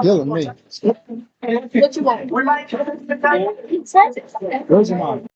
يلا مي. What you want? Where's your mom?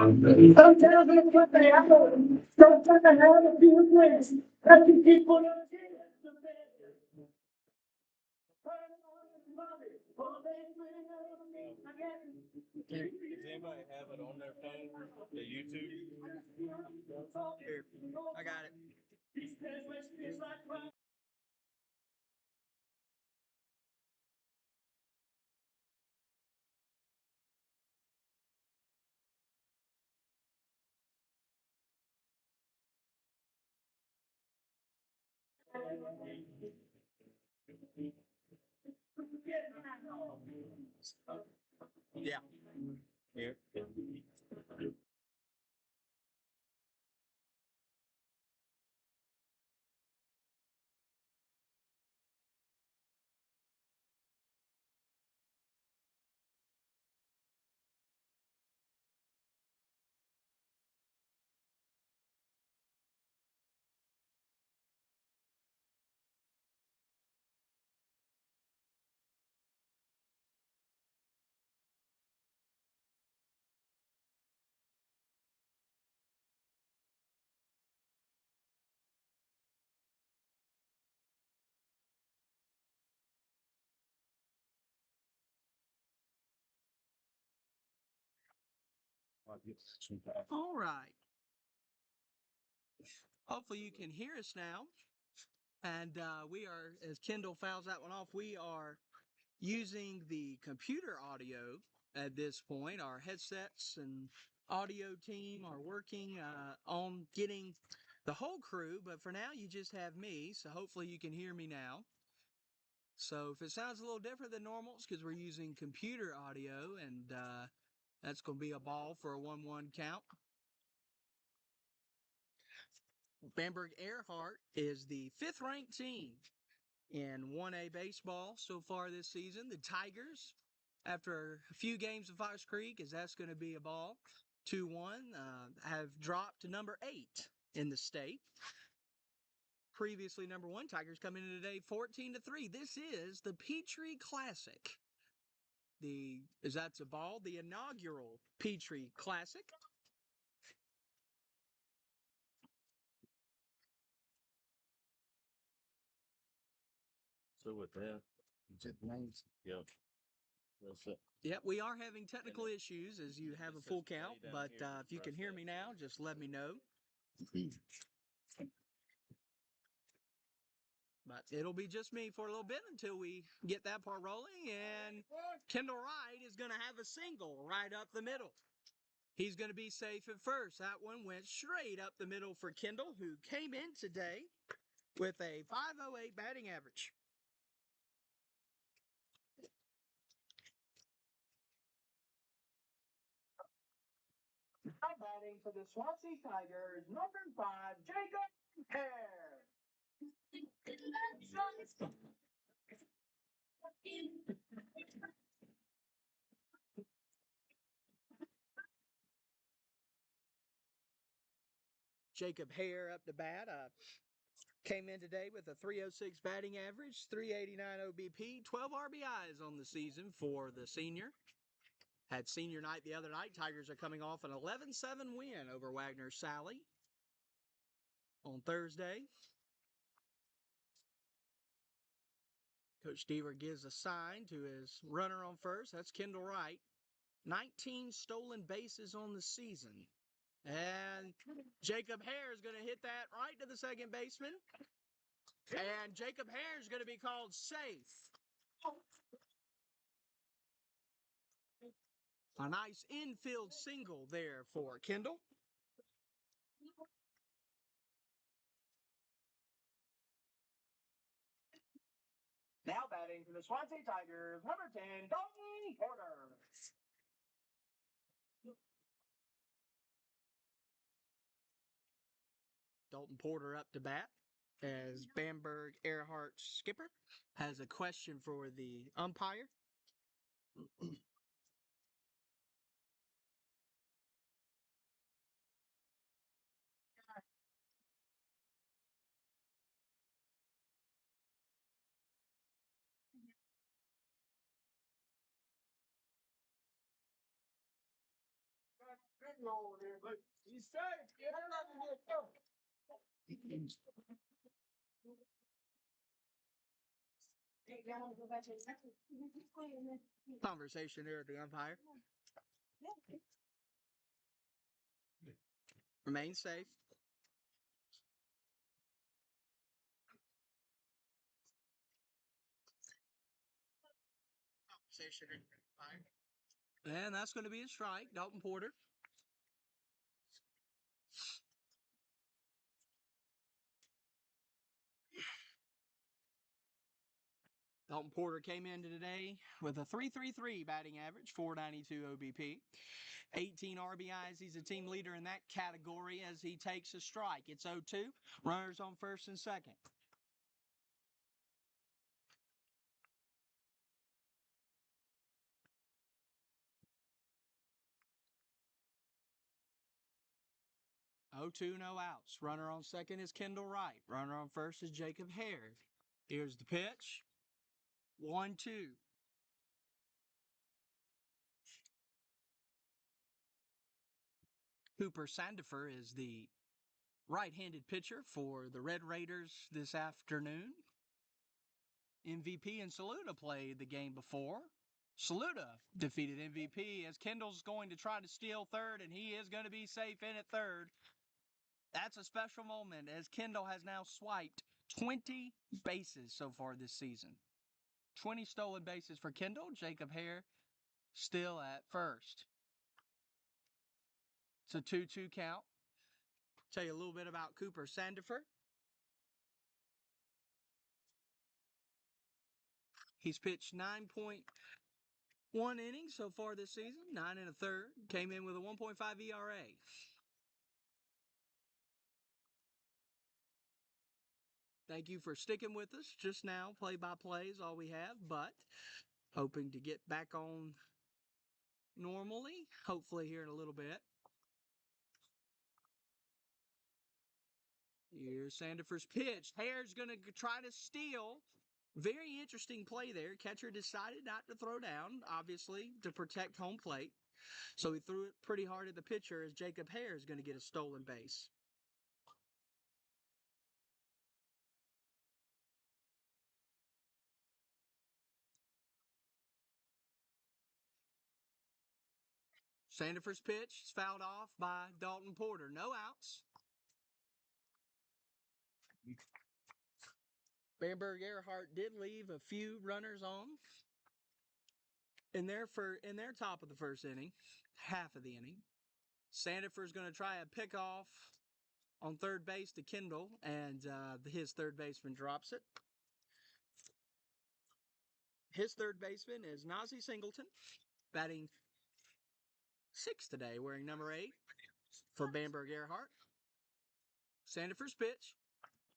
Sometimes it's what they have. Sometimes I have a few friends. That you people don't see it. Does anybody have it on their phone? The YouTube? Here, I got it. Yeah. Here. All right. Hopefully you can hear us now. And we are, as Kendall fouls that one off, we are using the computer audio at this point. Our headsets and audio team are working on getting the whole crew, but for now you just have me, so hopefully you can hear me now. So if it sounds a little different than normal, it's because we're using computer audio, and that's going to be a ball for a 1-1 count. Bamburg-Ehrhardt is the 5th-ranked team in 1A baseball so far this season. The Tigers, after a few games of Fox Creek, as that's going to be a ball, 2-1, have dropped to number 8 in the state. Previously number 1, Tigers coming in today 14-3. This is the Petrey Classic. That's a ball, the inaugural Petrey Classic. So with that, yep. That's it. Yep, we are having technical issues as you have a full count, but if you can hear me now, just let me know. But it'll be just me for a little bit until we get that part rolling, and Kendall Wright is going to have a single right up the middle. He's going to be safe at first. That one went straight up the middle for Kendall, who came in today with a .508 batting average. Batting for the Swansea Tigers, number 5, Jacob Hare. Jacob Hare up to bat. Came in today with a .306 batting average, .389 OBP, 12 RBIs on the season for the senior. Had senior night the other night. Tigers are coming off an 11-7 win over Wagner Sally on Thursday. Coach Deaver gives a sign to his runner on first. That's Kendall Wright. 19 stolen bases on the season. And Jacob Hare is going to hit that right to the second baseman. And Jacob Hare is going to be called safe. A nice infield single there for Kendall. Now batting for the Swansea Tigers, number 10, Dalton Porter. Dalton Porter up to bat as Bamburg-Ehrhardt's skipper has a question for the umpire. He's safe. Conversation there at the umpire. Remain safe. And that's going to be a strike. Dalton Porter. Dalton Porter came into today with a 3.33 batting average, 492 OBP, 18 RBIs. He's a team leader in that category as he takes a strike. It's 0-2. Runners on first and second. Oh, 2, no outs. Runner on second is Kendall Wright. Runner on first is Jacob Hare. Here's the pitch. 1-2. Cooper Sandifer is the right-handed pitcher for the Red Raiders this afternoon. MVP and Saluda played the game before. Saluda defeated MVP as Kendall's going to try to steal third, and he is going to be safe in at third. That's a special moment as Kendall has now swiped 20 bases so far this season. 20 stolen bases for Kendall. Jacob Hare still at first. It's a 2-2 count. Tell you a little bit about Cooper Sandifer. He's pitched 9.1 innings so far this season, 9 1/3. Came in with a 1.5 ERA. Thank you for sticking with us. Just now, play-by-play is all we have, but hoping to get back on normally, hopefully here in a little bit. Here's Sandifer's pitch. Hare's going to try to steal. Very interesting play there. Catcher decided not to throw down, obviously, to protect home plate. So he threw it pretty hard at the pitcher as Jacob Hare is going to get a stolen base. Sandifer's pitch is fouled off by Dalton Porter. No outs. Bamburg-Ehrhardt did leave a few runners on in their top of the first inning, half of the inning. Sandifer's going to try a pickoff on third base to Kendall, and his third baseman drops it. His third baseman is Nazi Singleton, batting 6th today, wearing number 8 for Bamburg-Ehrhardt. Sandifer's pitch.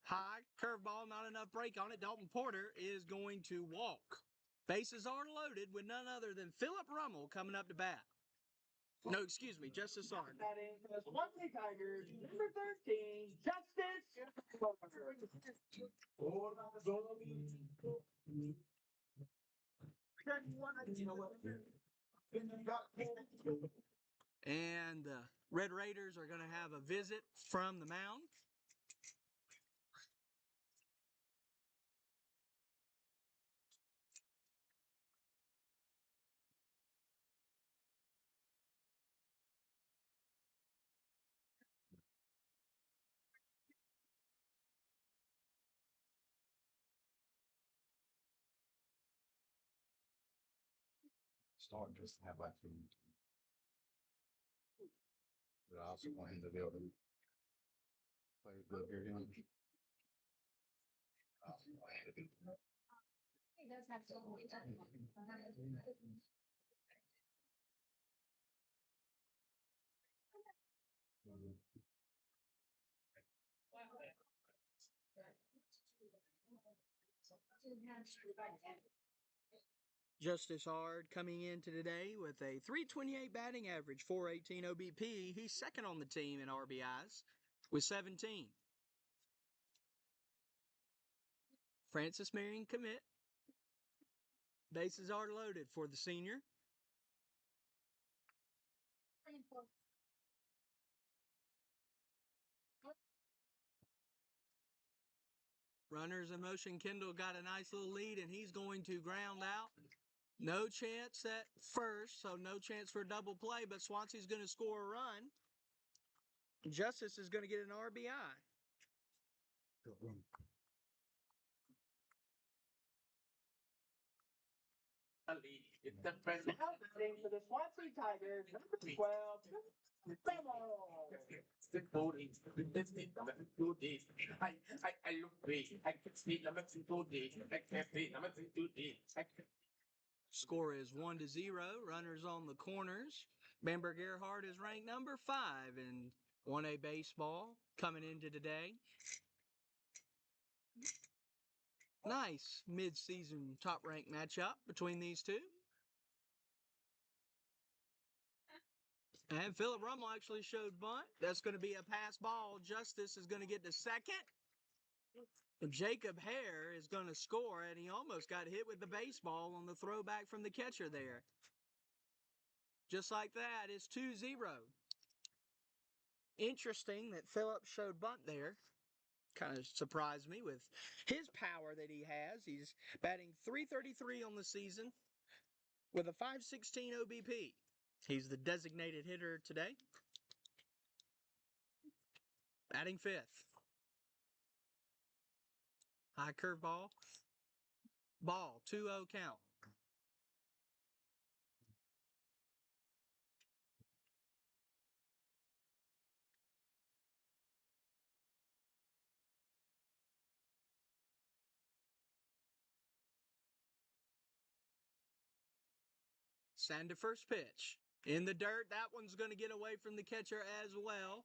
High, curveball, not enough break on it. Dalton Porter is going to walk. Bases are loaded with none other than Philip Rummel coming up to bat. No, excuse me, Justice Art. Swansea Tigers, number 13, Justice. And the Red Raiders are going to have a visit from the mound. Start just to have like food. But I also want him to be able to play good here. He does have to. Justice Hard coming into today with a 328 batting average, 418 OBP. He's second on the team in RBIs with 17. Francis Marion commit. Bases are loaded for the senior. Runners in motion. Kendall got a nice little lead, and he's going to ground out. No chance at first, so no chance for a double play, but Swansea's going to score a run. Justice is going to get an RBI. Good run. It's the first out batting for the Swansea Tigers, number 12, I look great. I can sleep. I'm not too deep. I can't sleep. I'm not too deep. Score is 1-0. Runners on the corners. Bamburg-Ehrhardt is ranked number 5 in 1A baseball coming into today. Nice mid-season top-ranked matchup between these two. And Philip Rummel actually showed bunt. That's going to be a pass ball. Justice is going to get to second. And Jacob Hare is going to score, and he almost got hit with the baseball on the throwback from the catcher there. Just like that, it's 2-0. Interesting that Philip showed bunt there. Kind of surprised me with his power that he has. He's batting .333 on the season with a .516 OBP. He's the designated hitter today. Batting 5th. High curveball. Ball, 2-0 count. Send to first pitch. In the dirt, that one's going to get away from the catcher as well.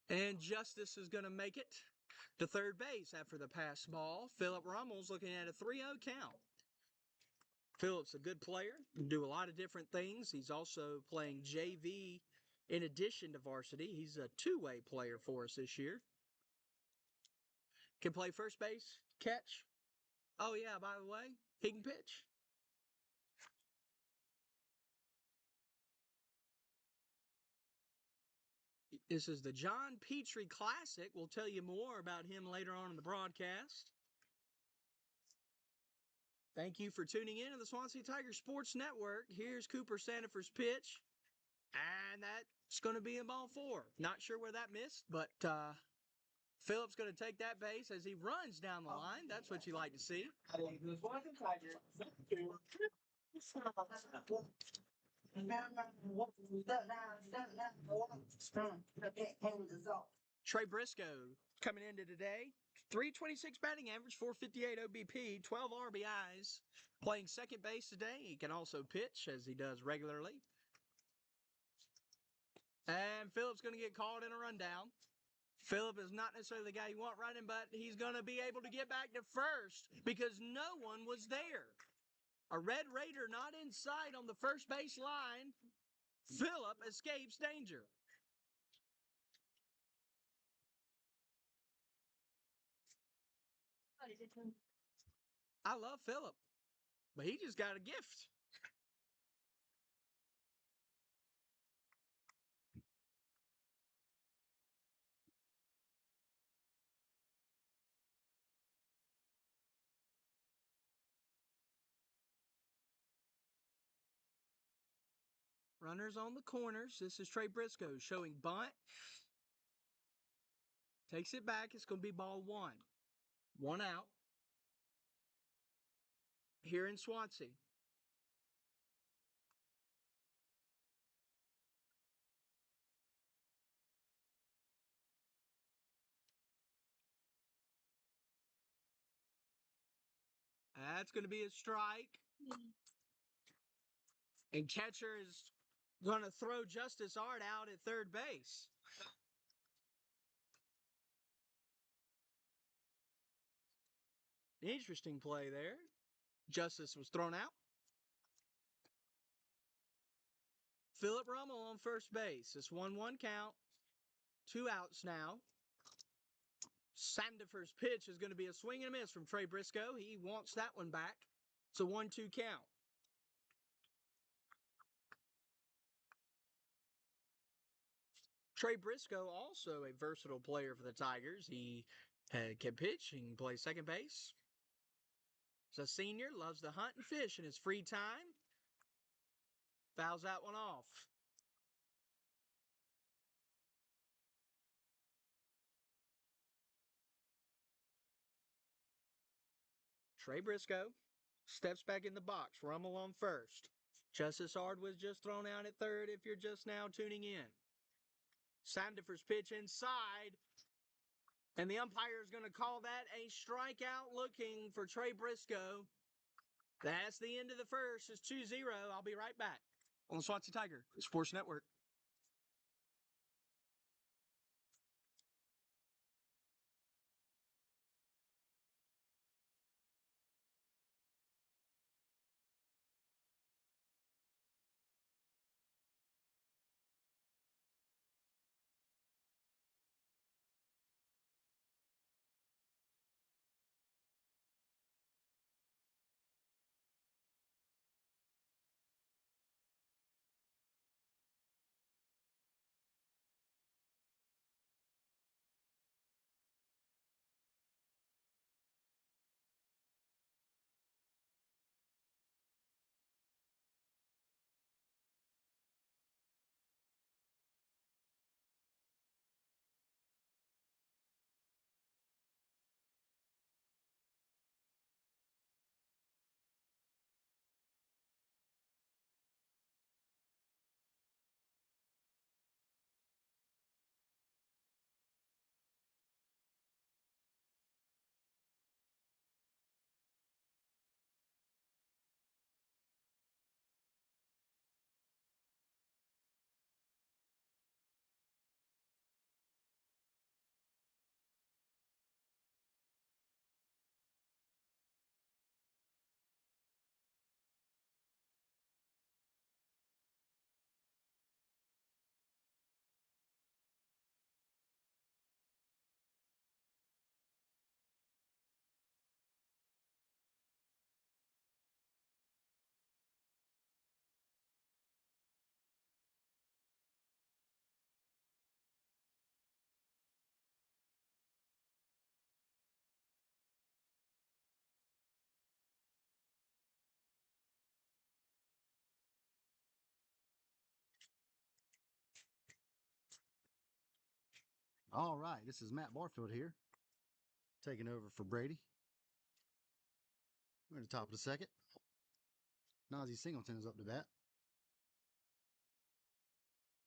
And Justice is going to make it to third base after the pass ball. Philip Rummel's looking at a 3-0 count. Philip's a good player, can do a lot of different things. He's also playing JV in addition to varsity. He's a two-way player for us this year. Can play first base, catch. Oh, yeah, by the way, he can pitch. This is the John Petrey Classic. We'll tell you more about him later on in the broadcast. Thank you for tuning in to the Swansea Tiger Sports Network. Here's Cooper Sandifer's pitch. And that's going to be in ball 4. Not sure where that missed, but Philip's going to take that base as he runs down the line. That's what you like to see. The Swansea Tigers, Trey Briscoe coming into today. 326 batting average, 458 OBP, 12 RBIs. Playing second base today. He can also pitch as he does regularly. And Philip's going to get called in a rundown. Philip is not necessarily the guy you want running, but he's going to be able to get back to first because no one was there. A Red Raider not in sight on the first base line. Philip escapes danger. I love Philip, but he just got a gift. Runners on the corners. This is Trey Briscoe showing bunt. Takes it back. It's going to be ball 1. 1 out. Here in Swansea. That's going to be a strike. And catcher is going to throw Justice Art out at third base. Interesting play there. Justice was thrown out. Philip Rummel on first base. It's 1-1 count. 2 outs now. Sandifer's pitch is going to be a swing and a miss from Trey Briscoe. He wants that one back. It's a 1-2 count. Trey Briscoe, also a versatile player for the Tigers. He Can pitch and can play second base. He's a senior, loves to hunt and fish in his free time. Fouls that one off. Trey Briscoe steps back in the box. Rummel on first. Justice Hard was just thrown out at third if you're just now tuning in. Sandifer's pitch inside. And the umpire is going to call that a strikeout looking for Trey Briscoe. That's the end of the first. It's 2-0. I'll be right back on the Swansea Tiger Sports Network. All right, this is Matt Barfield here, taking over for Brady. We're at the top of the second. Nazi Singleton is up to bat.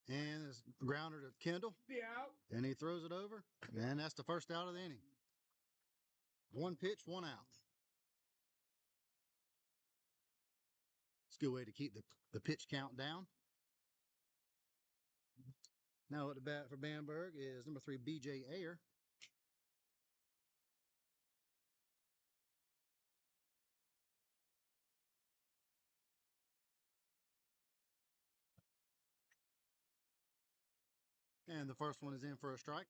And it's grounder to Kendall. And he throws it over. And that's the first out of the inning. One pitch, one out. It's a good way to keep the pitch count down. Now at the bat for Bamburg is number 3, B.J. Ayer. And the first one is in for a strike.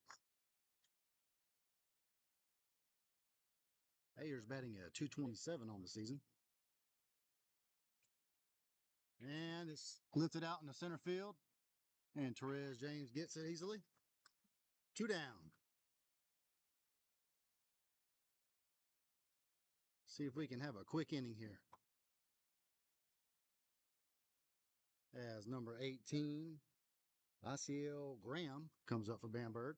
Ayer's batting at 227 on the season. And it's lifted out in the center field. And Therese James gets it easily. 2 down. See if we can have a quick inning here. As number 18, Asiel Graham, comes up for Bamburg.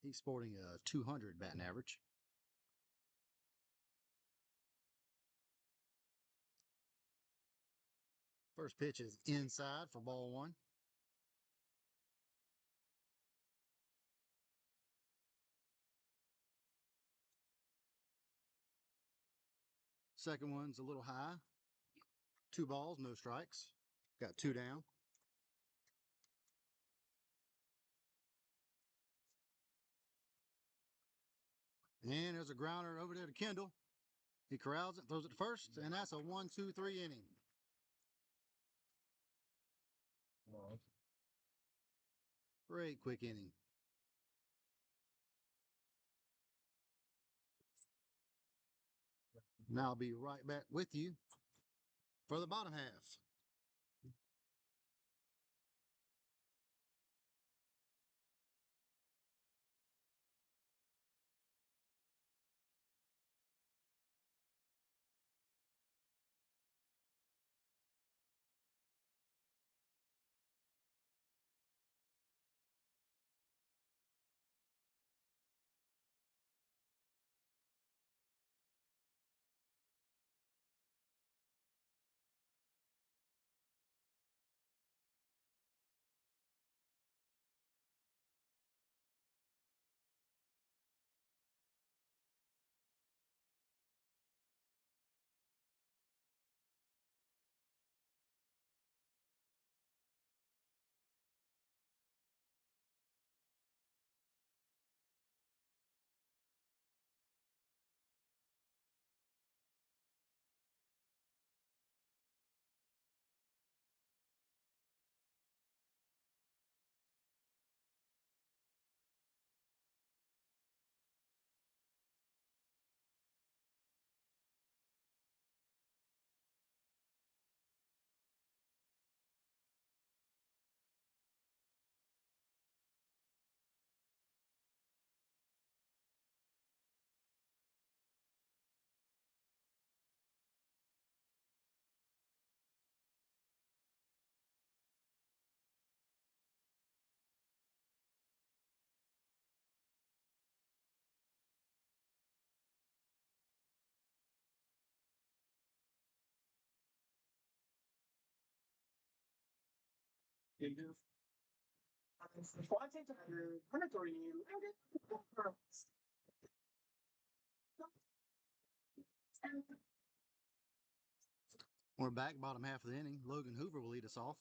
He's sporting a 200 batting average. First pitch is inside for ball 1. Second one's a little high. 2 balls, no strikes. Got 2 down. And there's a grounder over there to Kendall. He corrals it, throws it to first, and that's a 1-2-3 inning. Great quick inning. Now I'll be right back with you for the bottom half. Swansea Tiger, Commentator. We're back, bottom half of the inning. Logan Hoover will lead us off.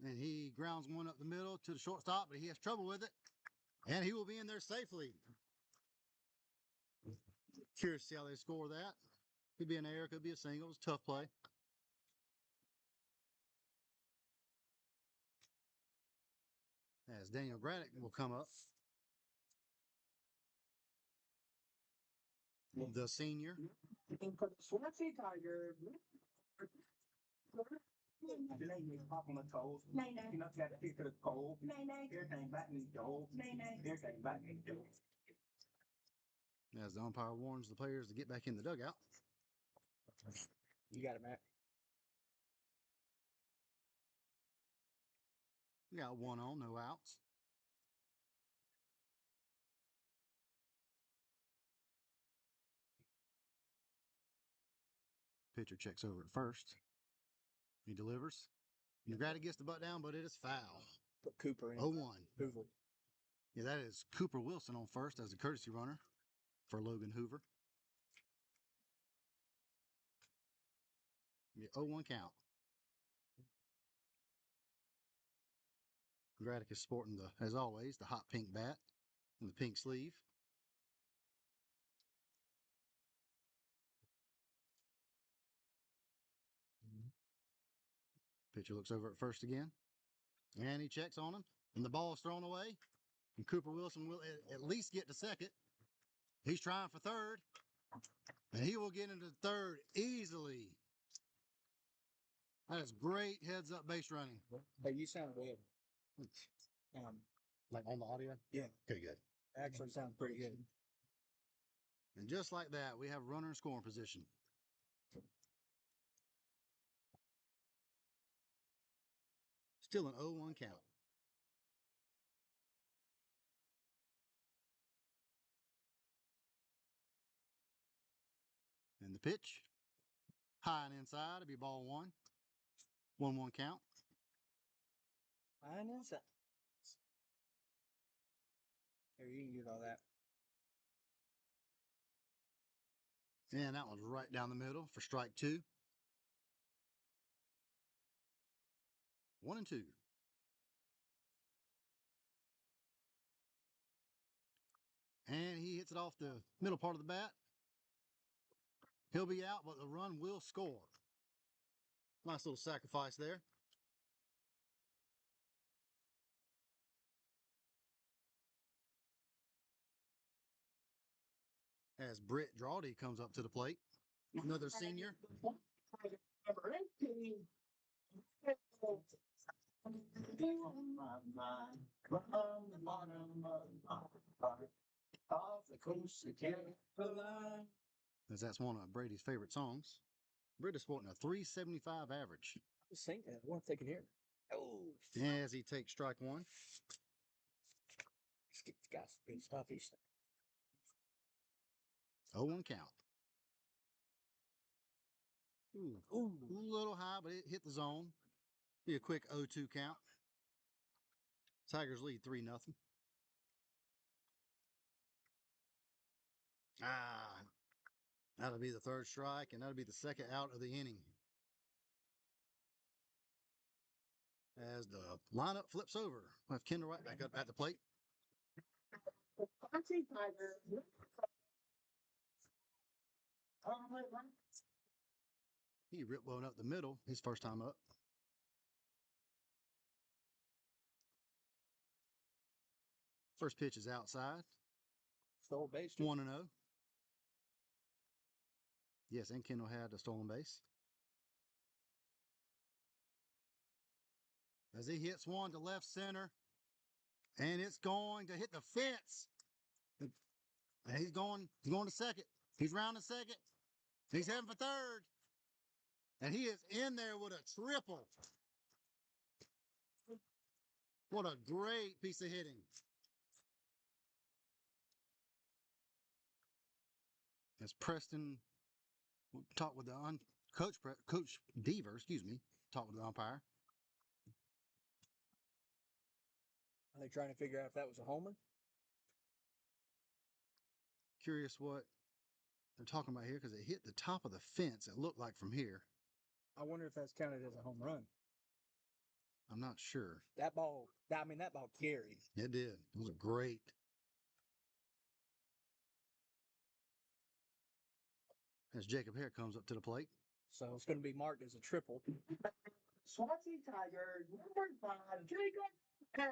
And he grounds one up the middle to the shortstop, but he has trouble with it. And he will be in there safely. Curious to see how they score that. Could be an error, could be a single. It's a tough play. As Daniel Braddock will come up. The senior. For the Swansea Tiger. Pop on the toes. You know, you got to pick to the cold. Everything back in the door. Everything back in the door. As the umpire warns the players to get back in the dugout. You got it, Matt. We got one on, no outs. Pitcher checks over at first. He delivers. Grady gets the butt down, but it is foul. Put Cooper in. 0-1. Hoover. Yeah, that is Cooper Wilson on first as a courtesy runner for Logan Hoover. Yeah, 0-1 count. Braddock is sporting, as always, the hot pink bat and the pink sleeve. Pitcher looks over at first again, and he checks on him, and the ball is thrown away. And Cooper Wilson will at least get to second. He's trying for third, and he will get into third easily. That is great heads-up base running. Hey, you sound good. Like on the audio? Yeah. Okay, good. Actually sounds pretty good. And just like that, we have a runner in scoring position. Still an 0-1 count. And the pitch. High and inside. It'll be ball one. 1-1 count. High and inside. Here, you can get all that. And that one's right down the middle for strike two. 1-2. And he hits it off the middle part of the bat. He'll be out, but the run will score. Nice little sacrifice there. As Britt Drawdy comes up to the plate. Another senior. Number 18. As that's one of Brady's favorite songs. Britt is sporting a 375 average. Just think that. I wonder if they can hear. Oh. As he takes strike one. This guy's been stuffy. 0-1 count. Ooh. A little high, but it hit the zone. Be a quick 0-2 count. Tigers lead 3-0. That'll be the third strike, and that'll be the second out of the inning. As the lineup flips over, we'll have Kendall right back up at the plate. He ripped one up the middle, his first time up. First pitch is outside. Stole base. 1-0. Yes, and Kendall had a stolen base. As he hits one to left center, and it's going to hit the fence. And he's going to second. He's rounding second. He's heading for third. And he is in there with a triple. What a great piece of hitting. As Preston talked with the Coach Deaver, excuse me, talking to the umpire. Are they trying to figure out if that was a homer? Curious what they're talking about here because it hit the top of the fence. It looked like from here. I wonder if that's counted as a home run. I'm not sure. That ball carried. It did. It was a great. As Jacob Hare comes up to the plate. So it's going to be marked as a triple. Swansea Tigers, number 5, Jacob Hare.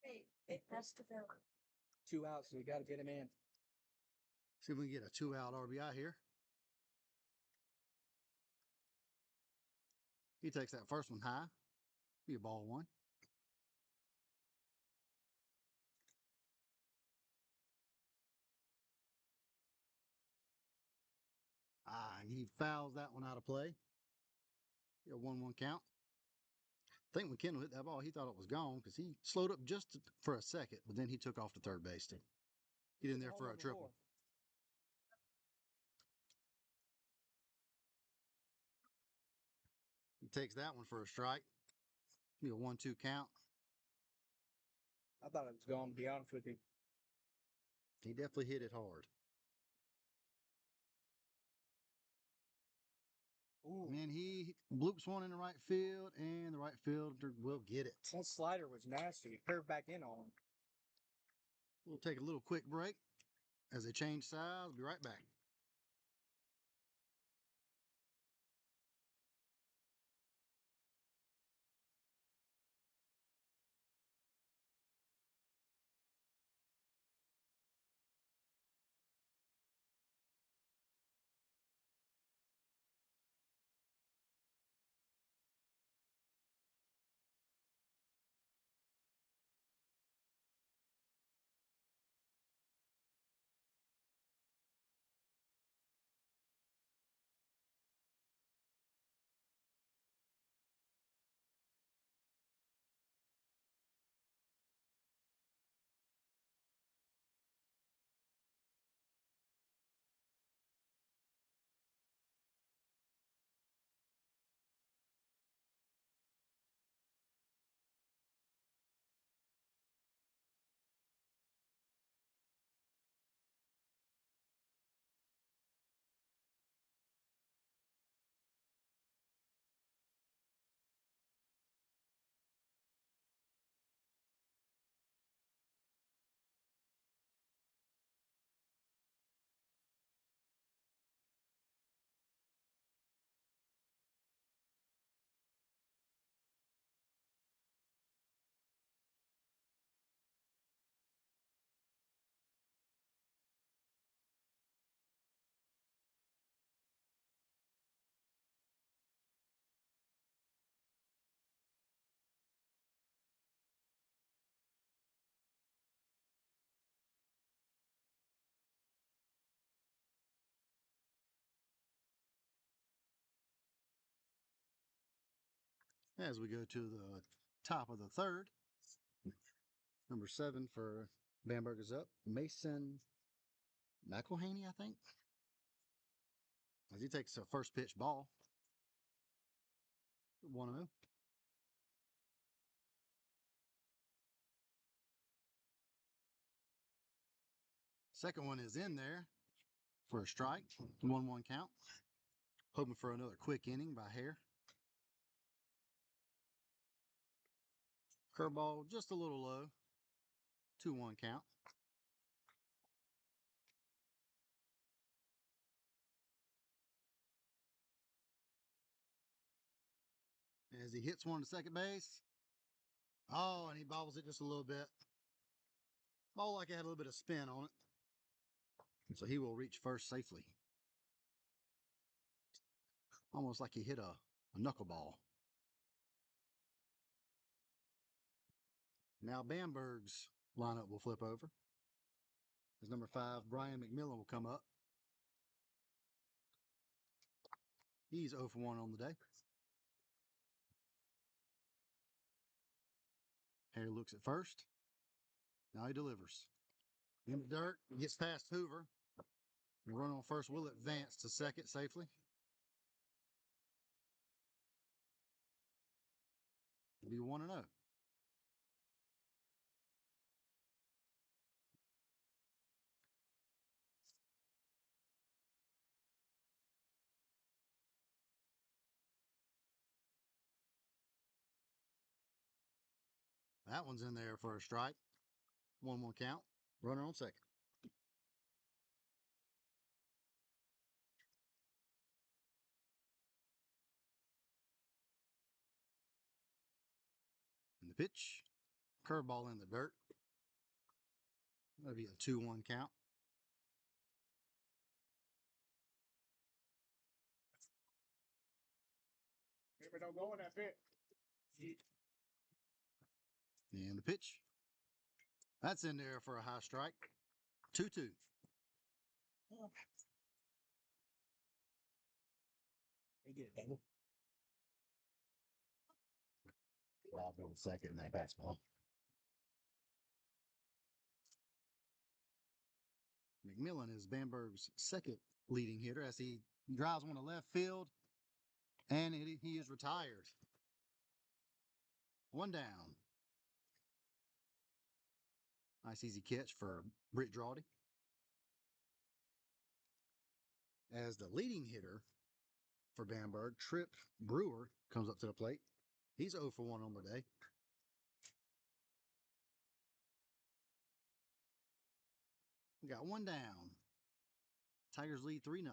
Hey, that's the film. 2 outs, so you got to get him in. See if we can get a 2-out RBI here. He takes that first one high. Be a ball 1. And he fouls that one out of play. A 1-1 count. I think when Kendall hit that ball, he thought it was gone because he slowed up just for a second, but then he took off to third base. Get in there for a triple. He takes that one for a strike. Be a 1-2 count. I thought it was gone, to be honest with you. He definitely hit it hard. Ooh. And then he bloops one in the right field, and the right fielder will get it. That slider was nasty. It curved back in on him. We'll take a little quick break as they change sides. We'll be right back. As we go to the top of the third, number 7 for Bamburg is up. Mason McElhaney, I think. As he takes a first pitch ball. 1-0. Second one is in there for a strike. 1-1 count. Hoping for another quick inning by Hare. Curveball just a little low. 2-1 count. As he hits one to second base. Oh, and he bobbles it just a little bit. Ball like it had a little bit of spin on it. So he will reach first safely. Almost like he hit a knuckleball. Now Bamberg's lineup will flip over. As number 5, Brian McMillan will come up. He's 0 for 1 on the day. Hare looks at first. Now he delivers. In the dirt, gets past Hoover. The runner on first will advance to second safely. It'll be 1-0. That one's in there for a strike. 1-1 count. Runner on second. And the pitch. Curveball in the dirt. That'll be a 2-1 count. Maybe don't go in that pit. And the pitch. That's in there for a high strike. 2-2. They get it. I'll go second in that fastball. McMillan is Bamburg's second leading hitter as he drives one to left field, and he is retired. 1 down. Nice easy catch for Brady. As the leading hitter for Bamburg, Trip Brewer, comes up to the plate. He's 0 for 1 on the day. We got 1 down. Tigers lead 3-0.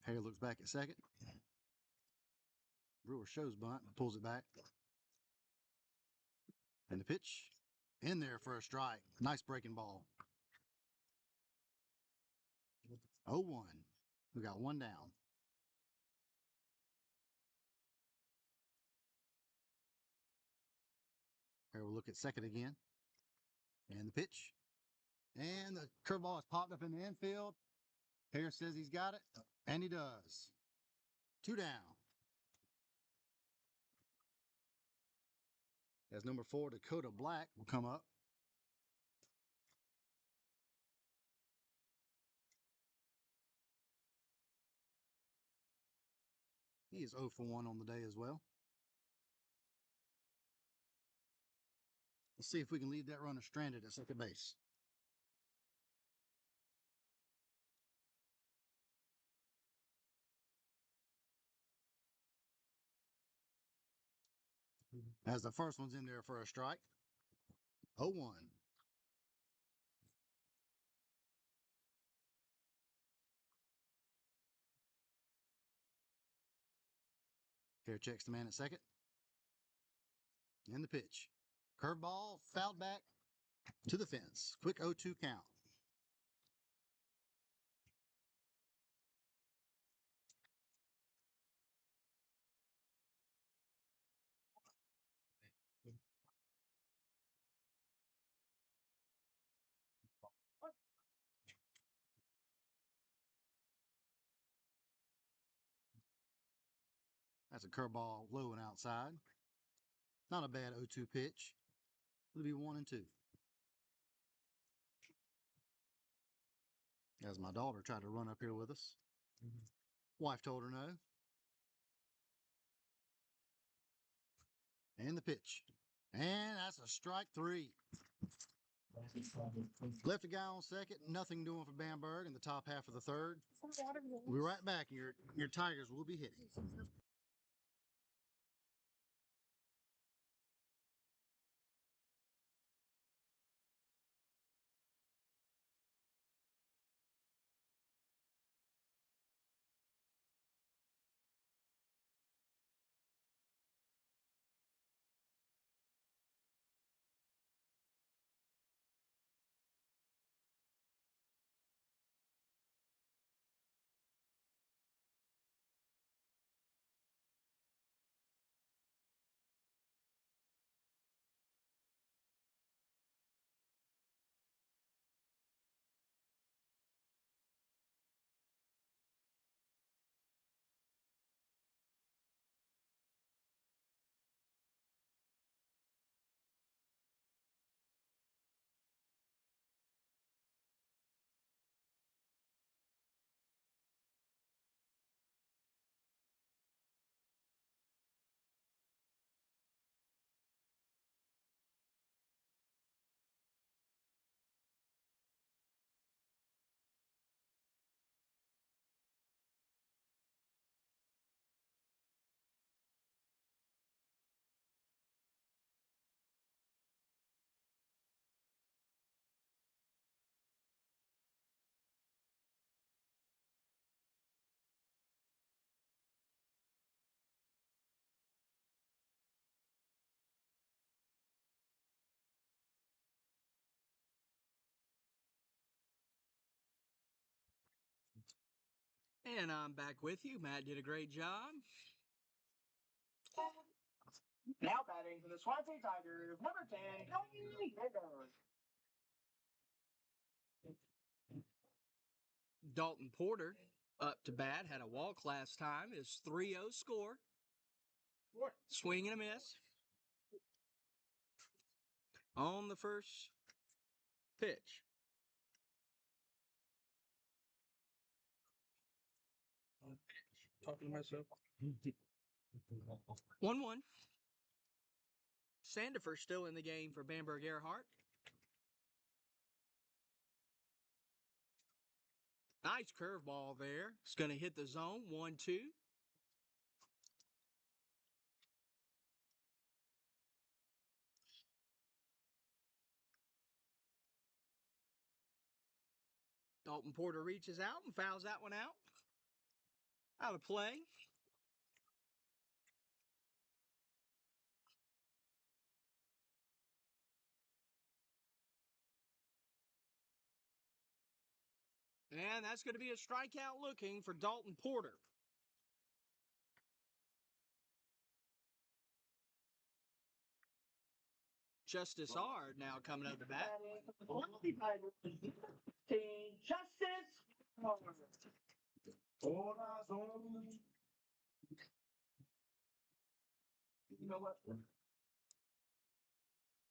Harry looks back at second. Brewer shows bunt, pulls it back. And the pitch in there for a strike. Nice breaking ball. 0-1. We got 1 down. Harry will look at second again. And the pitch. And the curveball has popped up in the infield. Harris says he's got it, and he does. 2 down. As number 4, Dakota Black, will come up. He is 0 for 1 on the day as well. Let's see if we can leave that runner stranded at second base. As the first one's in there for a strike. 0-1. Here checks the man at second. And the pitch. Curveball, fouled back to the fence. Quick 0-2 count. That's a curveball low and outside. Not a bad 0-2 pitch. It'll be 1-2. As my daughter tried to run up here with us. Wife told her no. And the pitch. And that's a strike 3. Left a guy on second. Nothing doing for Bamburg in the top half of the third. We'll be right back. Your Tigers will be hitting. And I'm back with you. Matt did a great job. Now batting for the Swansea Tigers, number 10, Henderson. Dalton Porter up to bat, had a walk last time. His 3-0 score. Swing and a miss. On the first pitch. Talking to myself. 1-1. Sandifer still in the game for Bamburg-Ehrhardt. Nice curveball there. It's going to hit the zone. 1-2. Dalton Porter reaches out and fouls that one out. Out of play. And that's going to be a strikeout looking for Dalton Porter. Justice Ard now coming up to bat. Swansea Tigers, 10, Justice. You know what?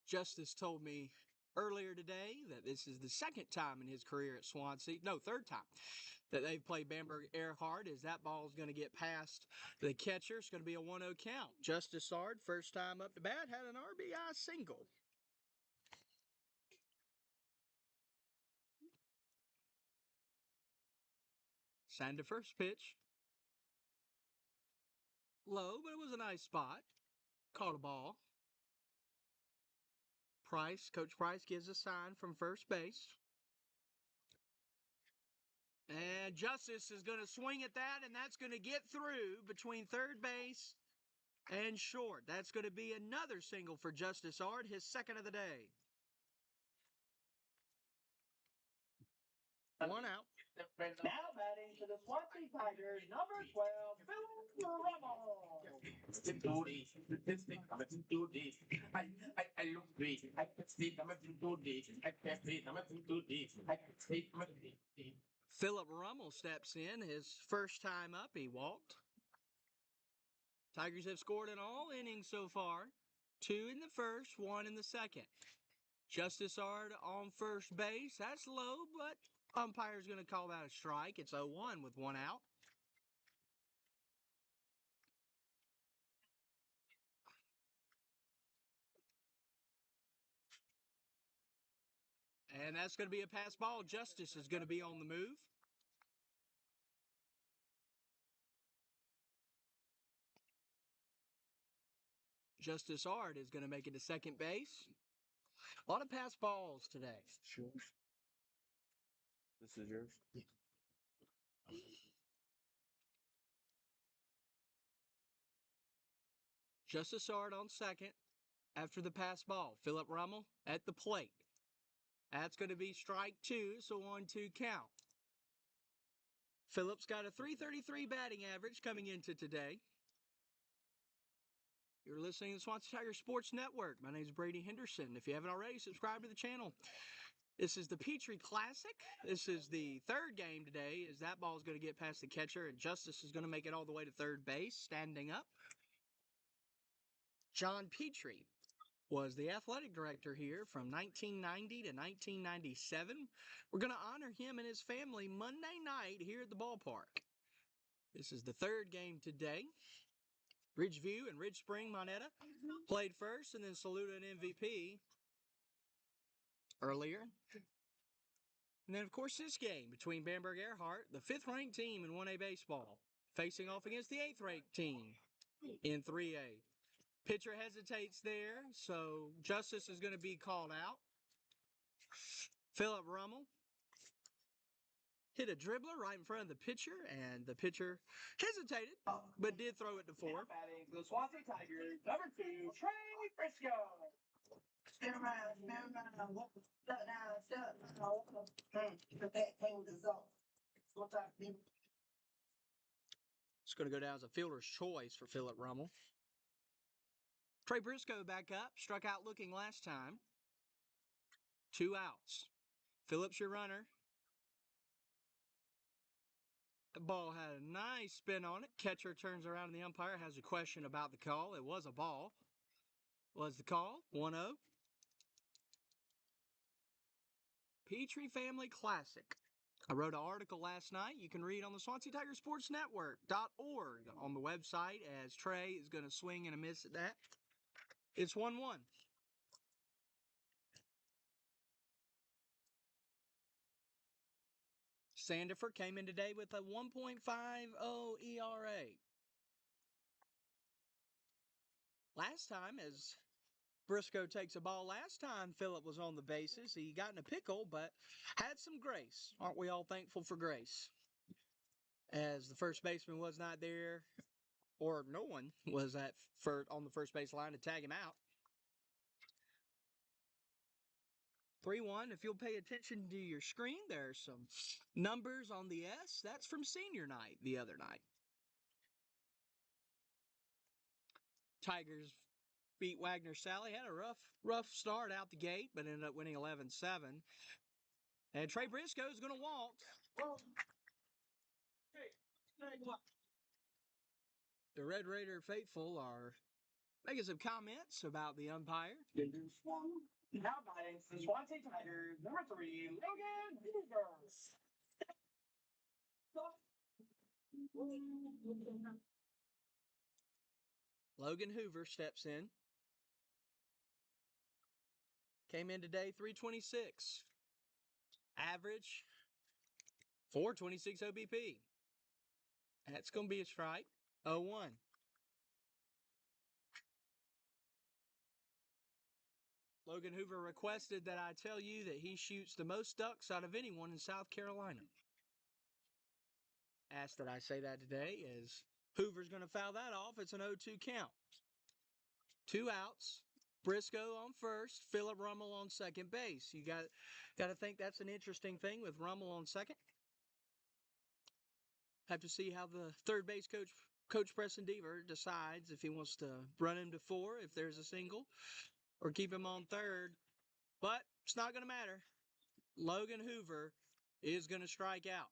Justice told me earlier today that this is the second time in his career at Swansea, no, third time, that they've played Bamburg-Ehrhardt. As that ball is going to get past the catcher, it's going to be a 1-0 count. Justice Ard, first time up to bat, had an RBI single. Signed the first pitch. Low, but it was a nice spot. Caught a ball. Coach Price gives a sign from first base. And Justice is going to swing at that, and that's going to get through between third base and short. That's going to be another single for Justice Ard, his second of the day. One out. Now batting for the Swansea Tigers, number 12, Phil Rummel. I look great. I can sleep. I'm a do this. I can't sleep. I'm a do this. I can sleep. I'm a do this. Philip Rummel steps in. His first time up, he walked. Tigers have scored in all innings so far. 2 in the first, 1 in the second. Justice Ard on first base. That's low, but umpire's going to call that a strike. It's 0-1 with 1 out. And that's going to be a pass ball. Justice is going to be on the move. Justice Ard is going to make it to second base. A lot of pass balls today. Sure. This is yours? Yeah. Justice Ard on second after the pass ball. Philip Rummel at the plate. That's going to be strike 2, so 1-2 count. Phillips got a .333 batting average coming into today. You're listening to the Swansea Tiger Sports Network. My name is Brady Henderson. If you haven't already, subscribe to the channel. This is the Petrey Classic. This is the third game today, as that ball is going to get past the catcher, and Justice is going to make it all the way to third base, standing up. John Petrey was the athletic director here from 1990 to 1997. We're going to honor him and his family Monday night here at the ballpark. This is the third game today. Ridgeview and Ridge Spring Moneta played first and then saluted an MVP earlier. And then, of course, this game between Bamburg-Ehrhardt, the 5th-ranked team in 1A baseball, facing off against the 8th-ranked team in 3A. Pitcher hesitates there, so Justice is going to be called out. Philip Rummel hit a dribbler right in front of the pitcher, and the pitcher hesitated, but did throw it to fourth. Now batting for the Swansea Tigers, number 2, Trey Briscoe. Spin around, walk, step down, step. Pay with the zone. What type of people? It's going to go down as a fielder's choice for Philip Rummel. Trey Briscoe back up, struck out looking last time. 2 outs. Phillips your runner. The ball had a nice spin on it. Catcher turns around and the umpire has a question about the call. It was a ball. Was the call 1-0. Petrey Family Classic. I wrote an article last night you can read on the Swansea Tiger Sports Network.org on the website as Trey is going to swing and a miss at that. It's 1-1. Sandifer came in today with a 1.50 ERA. Last time, as Briscoe takes a ball last time, Phillip was on the bases. He got in a pickle, but had some grace. Aren't we all thankful for grace? As the first baseman was not there, or no one was on the first base line to tag him out. 3-1. If you'll pay attention to your screen, there are some numbers on the S. That's from senior night the other night. Tigers beat Wagner Sally. Had a rough start out the gate, but ended up winning 11-7. And Trey Briscoe is going to walk. The Red Raider faithful are making some comments about the umpire. Now batting the Swansea Tigers, number 3, Logan Hoover. Logan Hoover steps in. Came in today 326. Average 426 OBP. That's going to be a strike. 0-1. Logan Hoover requested that I tell you that he shoots the most ducks out of anyone in South Carolina. Asked that I say that today as Hoover's going to foul that off. It's an 0-2 count. 2 outs. Briscoe on first, Philip Rummel on second base. You got to think that's an interesting thing with Rummel on second. Have to see how the third base coach Preston Deaver decides if he wants to run him to 4 if there's a single or keep him on third. But it's not going to matter. Logan Hoover is going to strike out.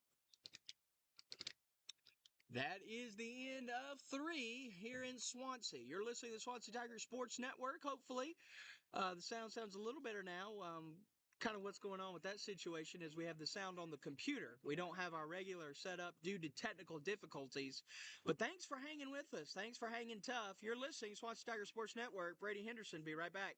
That is the end of 3 here in Swansea. You're listening to the Swansea Tiger Sports Network, hopefully. The sound sounds a little better now. Kind of what's going on with that situation is we have the sound on the computer. We don't have our regular setup due to technical difficulties. But thanks for hanging with us. Thanks for hanging tough. You're listening to Swansea Tiger Sports Network. Brady Henderson, be right back.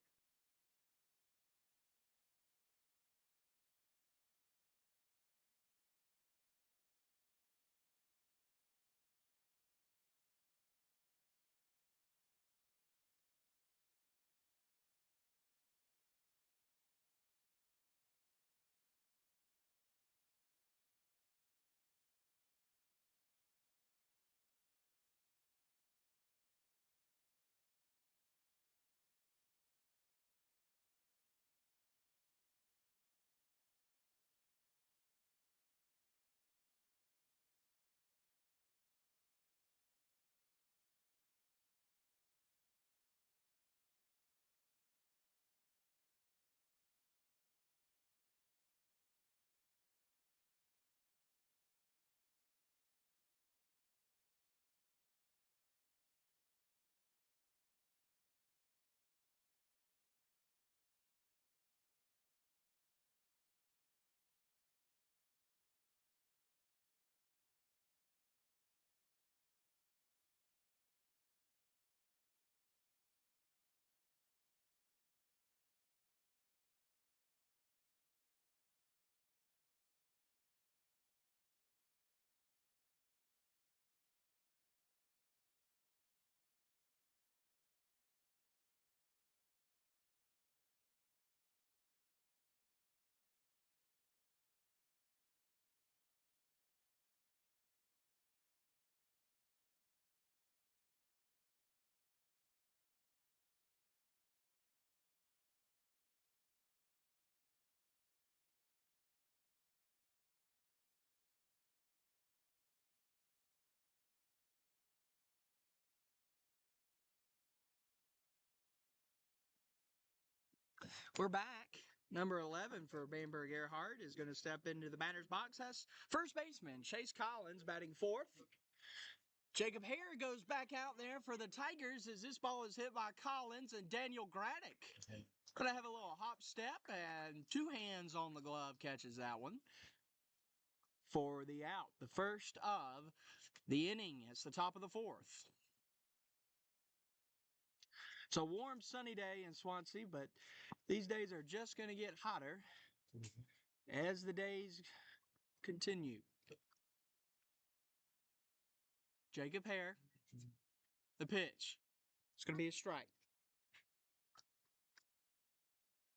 We're back. Number 11 for Bamburg-Ehrhardt is going to step into the batter's box. That's first baseman Chase Collins batting fourth. Jacob Hare goes back out there for the Tigers as this ball is hit by Collins, and Daniel Graddick going to have a little hop step, and two hands on the glove catches that one for the out. The first of the inning. It's the top of the fourth. It's a warm, sunny day in Swansea, but these days are just going to get hotter as the days continue. Jacob Hare, the pitch. It's going to be a strike.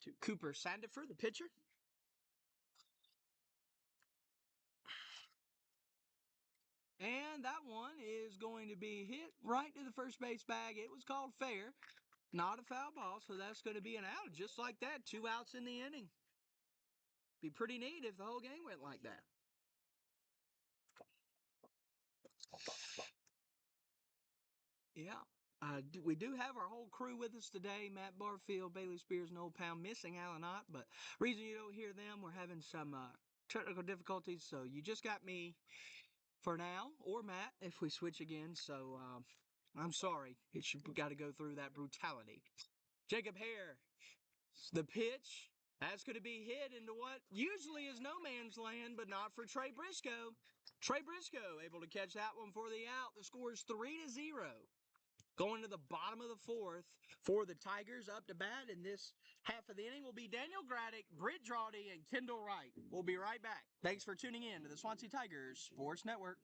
To Cooper Sandifer, the pitcher. And that one is going to be hit right to the first base bag. It was called fair, not a foul ball, so that's going to be an out. Just like that, 2 outs in the inning. Be pretty neat if the whole game went like that. Yeah. We do have our whole crew with us today. Matt Barfield, Bailey Spears, and Old Pound missing Alan Ott. But reason you don't hear them, we're having some technical difficulties. So you just got me for now, or Matt if we switch again. So I'm sorry. It's got to go through that brutality. Jacob Hare, the pitch. That's going to be hit into what usually is no man's land, but not for Trey Briscoe. Trey Briscoe able to catch that one for the out. The score is 3-0. Going to the bottom of the fourth for the Tigers up to bat in this half of the inning will be Daniel Graddick, Britt Drawdy, and Kendall Wright. We'll be right back. Thanks for tuning in to the Swansea Tigers Sports Network.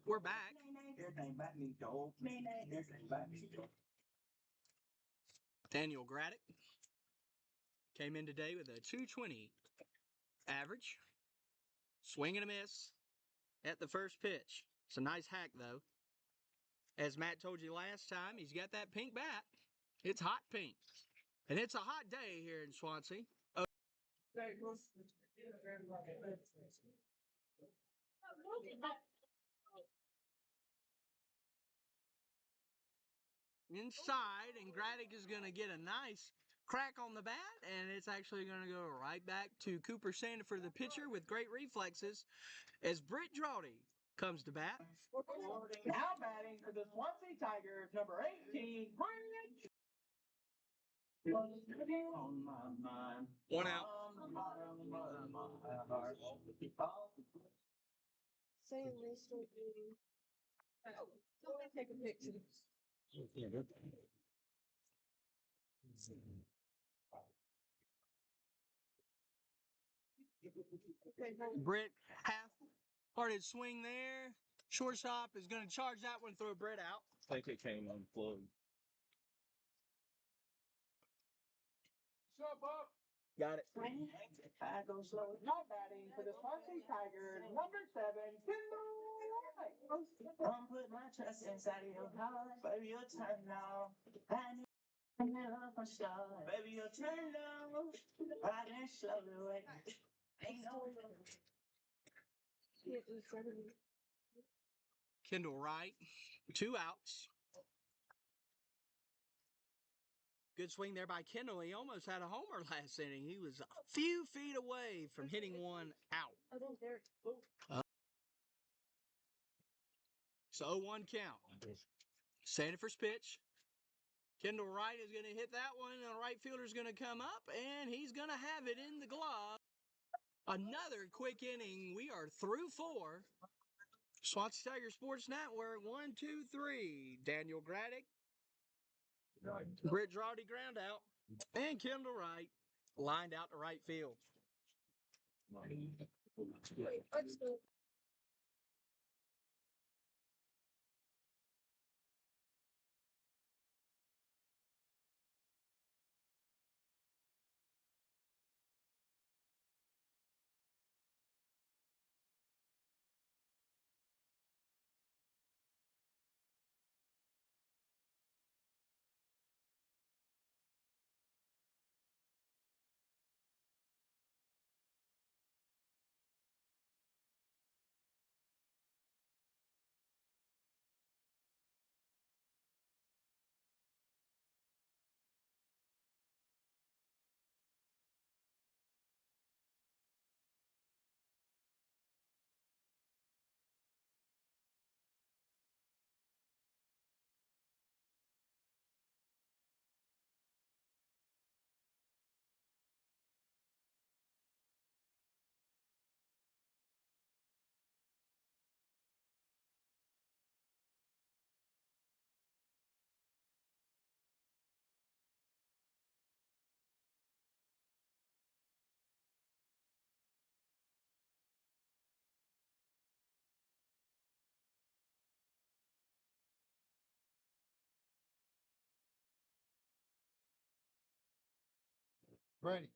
We're back. Daniel Graddick came in today with a 220 average. Swing and a miss at the first pitch. It's a nice hack, though. As Matt told you last time, he's got that pink bat. It's hot pink. And it's a hot day here in Swansea. Inside, and Graddick is going to get a nice crack on the bat, and it's actually going to go right back to Cooper Sandifer, the pitcher, with great reflexes, as Britt Drawdy comes to bat. Now batting for the Swansea Tigers, number 18, Brady. On my mind. 1 out. Saying they still doing. Oh, somebody take a picture. Britt half-hearted swing there. Shortstop is going to charge that one, throw Britt out. I think it came unplugged. Got it. I go slow. Now batting for the Swansea Tigers, number 7, Kendall I'm put my trust inside of your heart. Baby, your turn now. I need love for sure. Baby, your turn now. I didn't show the way. Ain't no Kendall Wright, 2 outs. Good swing there by Kendall. He almost had a homer last inning. He was a few feet away from hitting one out. So 0-1 count. Sandifer's pitch. Kendall Wright is going to hit that one, and the right fielder is going to come up, and he's going to have it in the glove. Another quick inning. We are through 4. Swansea Tiger Sports Network, 1, 2, 3. Daniel Graddick, Britt Drawdy ground out, and Kendall Wright lined out to right field. Brady.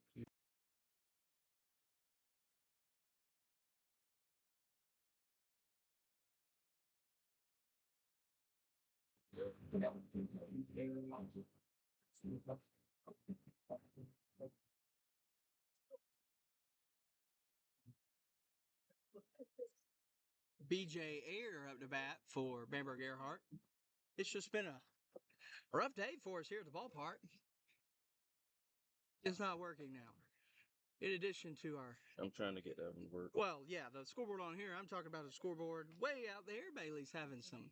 BJ Ayer up to bat for Bamburg-Ehrhardt. It's just been a rough day for us here at the ballpark. It's not working now. In addition to our, I'm trying to get that one to work. well, yeah, the scoreboard on here, I'm talking about a scoreboard way out there. Bailey's having some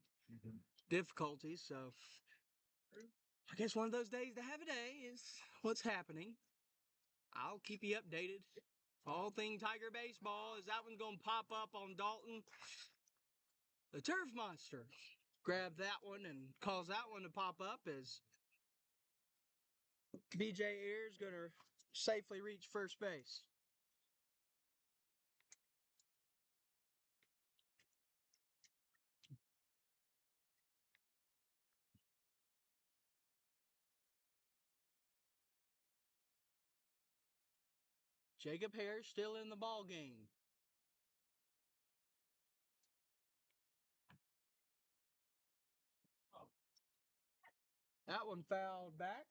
difficulties, so I guess one of those days to have a day is what's happening. I'll keep you updated. All thing Tiger baseball. Is that one going to pop up on Dalton? The Turf Monster grabbed that one and caused that one to pop up as BJ Ayer's going to safely reach first base. Jacob Hare still in the ball game. That one fouled back.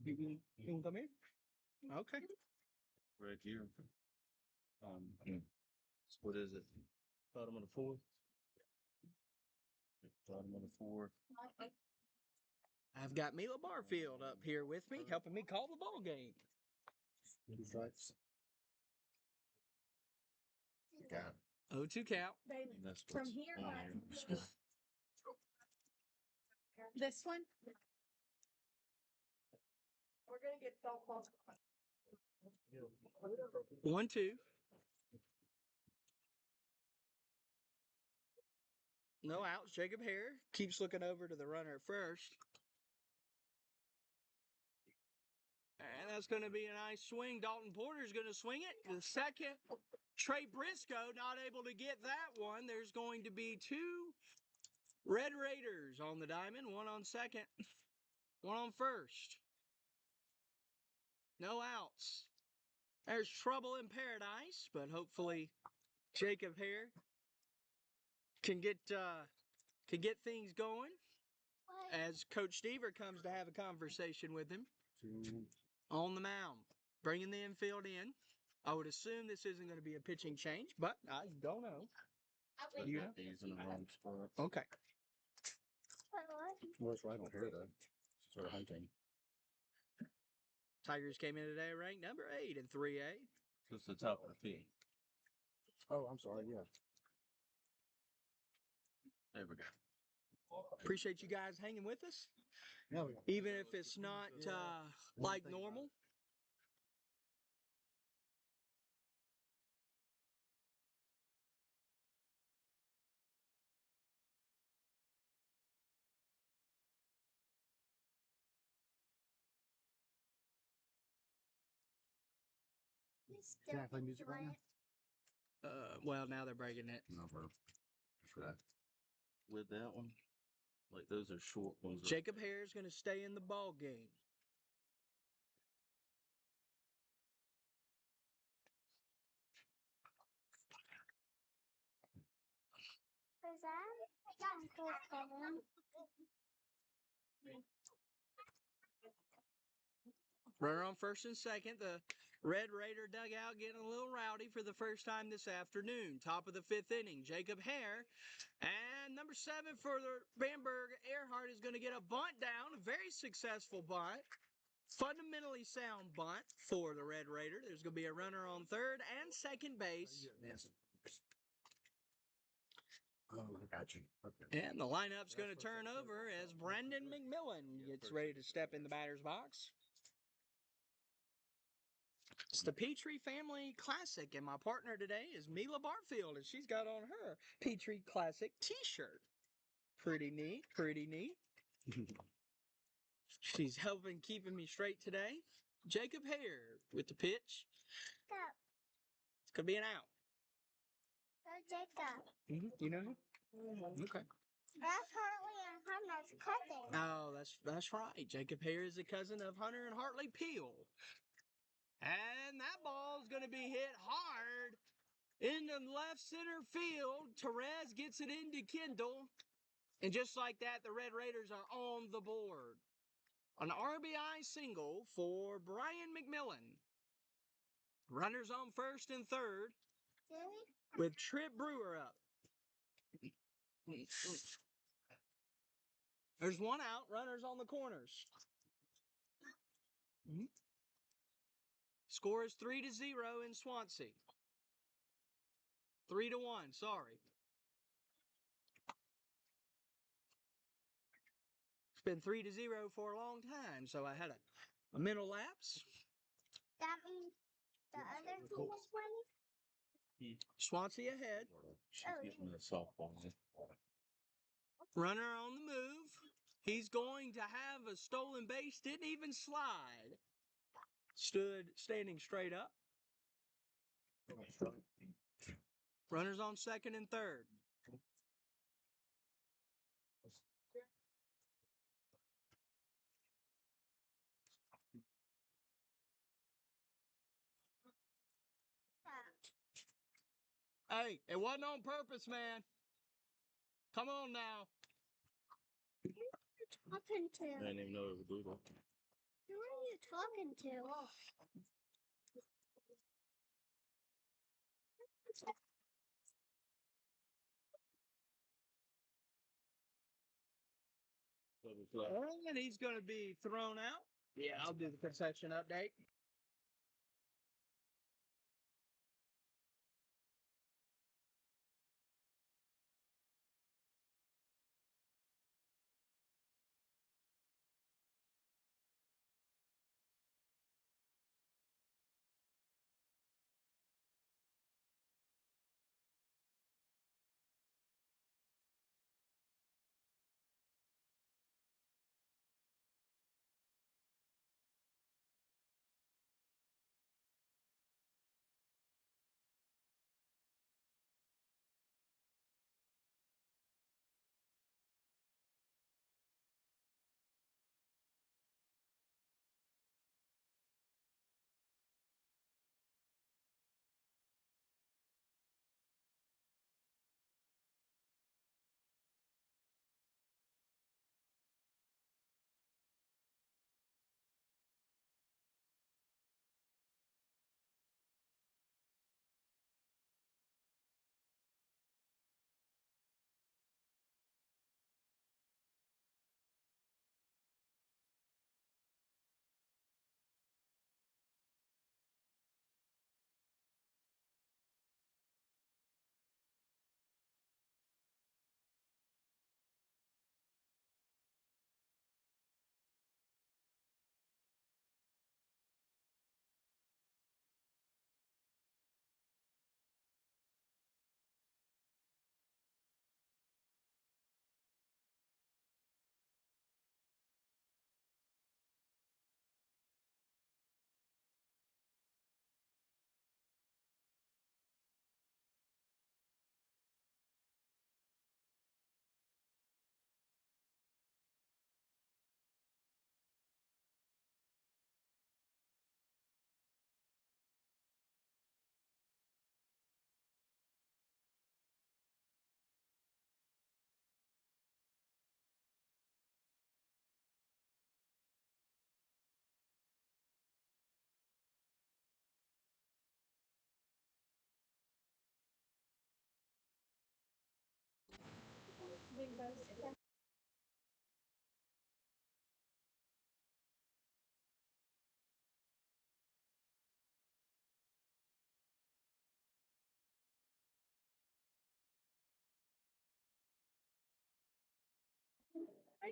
You can come in? Okay. Right here. What is it? Bottom of the 4th. Bottom of the 4th. I've got Mila Barfield up here with me, helping me call the ball game. 2 strikes. Got it. 0-2 count. That's From what's here on on. here. This one? We're gonna get softball. 1-2. No outs. Jacob Hare keeps looking over to the runner at first. And that's going to be a nice swing. Dalton Porter's going to swing it. The second, Trey Briscoe not able to get that one. There's going to be 2 Red Raiders on the diamond, 1 on second, 1 on first. No outs. There's trouble in paradise, but hopefully Jacob here can get things going as Coach Stever comes to have a conversation with him on the mound, bringing the infield in. I would assume this isn't going to be a pitching change, but I don't know. You know? He's in the wrong spot. Okay. Well, it's right on here, though. Sort of hunting. Tigers came in today ranked number 8 in 3A. Just the top of the feet. Oh, I'm sorry, yeah. There we go. Appreciate you guys hanging with us, Yeah, even if it's not like normal. Can I play music right now? Well, now they're breaking it. No, bro. With that one, like those are short ones. Jacob Hare is going to stay in the ball game. Runner on first and second. The Red Raider dugout getting a little rowdy for the first time this afternoon. Top of the 5th inning. Jacob Hare and number 7 for the Bamburg-Ehrhardt is going to get a bunt down. A very successful bunt. Fundamentally sound bunt for the Red Raider. There's going to be a runner on third and second base. Yes. Oh, I got you. Okay. And the lineup's going to turn over as Brandon McMillan gets ready to step in the batter's box. It's the Petrey Family Classic, and my partner today is Mila Barfield, and she's got on her Petrey Classic t-shirt. Pretty neat, pretty neat. She's helping keeping me straight today. Jacob Hare with the pitch. Stop. It's going to be an out. Go Jacob. You know him? Okay. That's Hartley and Hunter's cousin. Oh, that's right. Jacob Hare is a cousin of Hunter and Hartley Peel. And that ball's going to be hit hard into left center field. Therese gets it into Kendall. And just like that, the Red Raiders are on the board. An RBI single for Brian McMillan. Runners on first and third with Trip Brewer up. There's one out. Runners on the corners. Score is 3-0 in Swansea. 3-1, sorry. It's been 3-0 for a long time, so I had a mental lapse. That means the other team is winning? Swansea ahead. She's getting the softball. Runner on the move. He's going to have a stolen base. Didn't even slide. Standing straight up. Runners on second and third. Hey, it wasn't on purpose, man. Come on now. Who are you talking to? I didn't even know it was doodle. Who are you talking to? And he's going to be thrown out. Yeah, I'll do the concession update.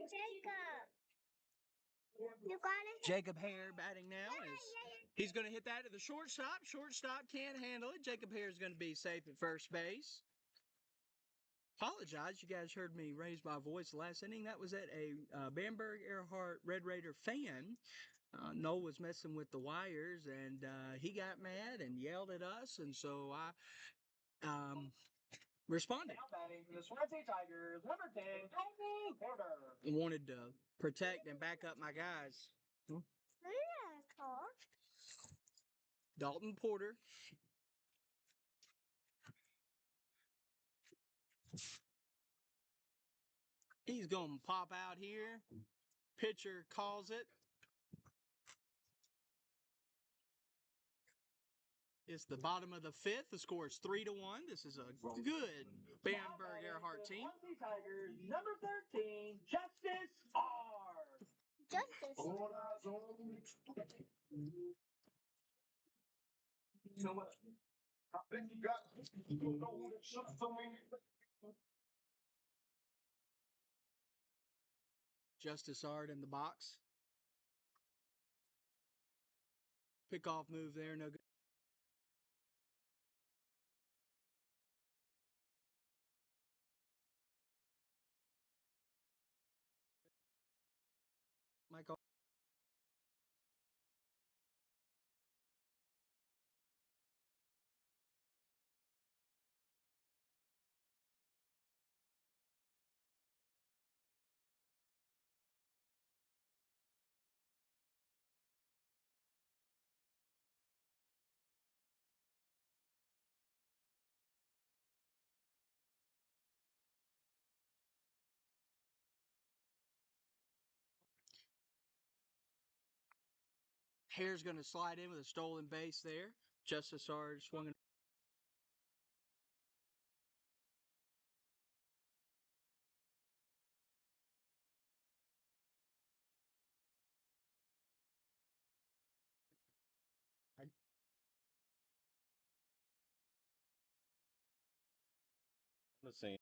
Jacob. You got it? Jacob Hare batting now. He's going to hit that to the shortstop. Shortstop can't handle it. Jacob Hare is going to be safe at first base. Apologize, you guys heard me raise my voice last inning. That was at a Bamburg-Ehrhardt Red Raider fan. Noel was messing with the wires, and he got mad and yelled at us, and so I responded. Now batting for the Swansea Tigers, number 10, Dalton Porter. Wanted to protect and back up my guys. Dalton Porter. He's going to pop out here. Pitcher calls it. It's the bottom of the fifth. The score is 3-1. This is a good Bamburg-Ehrhardt team. Swansea Tigers, number 13, Justice R. Justice. You know what? I think you got something. Justice Art in the box. Pickoff move there, no good. Michael. Hare's going to slide in with a stolen base there. Justice Art swung. Let's see.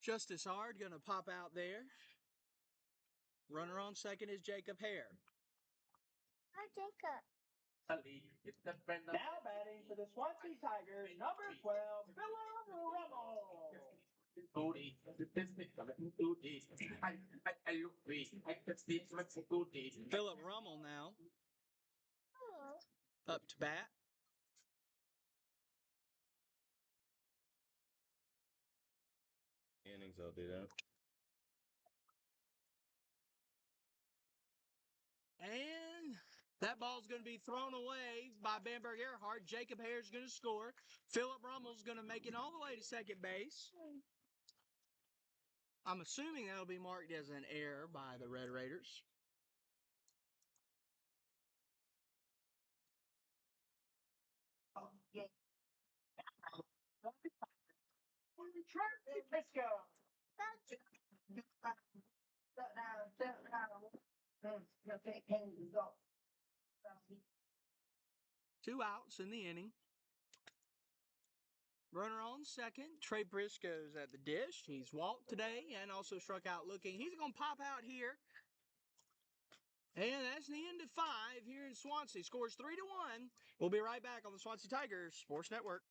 Justice Art going to pop out there. Runner on second is Jacob Hare. Hi, Jacob. Now batting for the Swansea Tigers, number 12, Philip Rummel. Philip Rummel now Hello. up to bat. Innings, I'll do that. And that ball's going to be thrown away by Bamburg-Ehrhardt. Jacob Hare's going to score. Philip Rummel's going to make it all the way to second base. I'm assuming that'll be marked as an error by the Red Raiders. Two outs in the inning. Runner on second. Trey Briscoe's at the dish. He's walked today and also struck out looking. He's going to pop out here. And that's the end of 5 here in Swansea. Scores 3-1. We'll be right back on the Swansea Tigers Sports Network.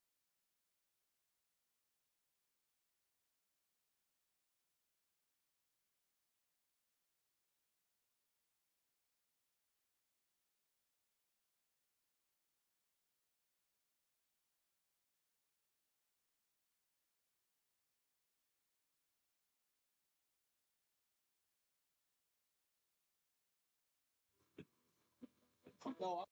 No,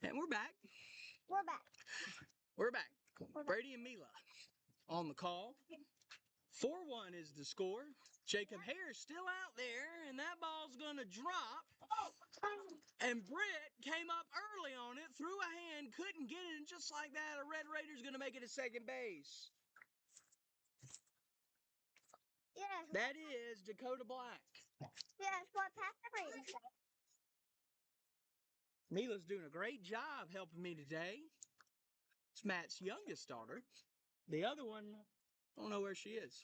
and we're back. We're back. We're back. We're back. Brady and Mila on the call. 4-1 is the score. Jacob Hare's still out there, and that ball's going to drop. And Britt came up early on it, threw a hand, couldn't get it, and just like that, a Red Raider's going to make it to second base. Yeah. That is Dakota Black. Yeah, that's what Pastor Brady said. Mila's doing a great job helping me today. It's Matt's youngest daughter. The other one, I don't know where she is.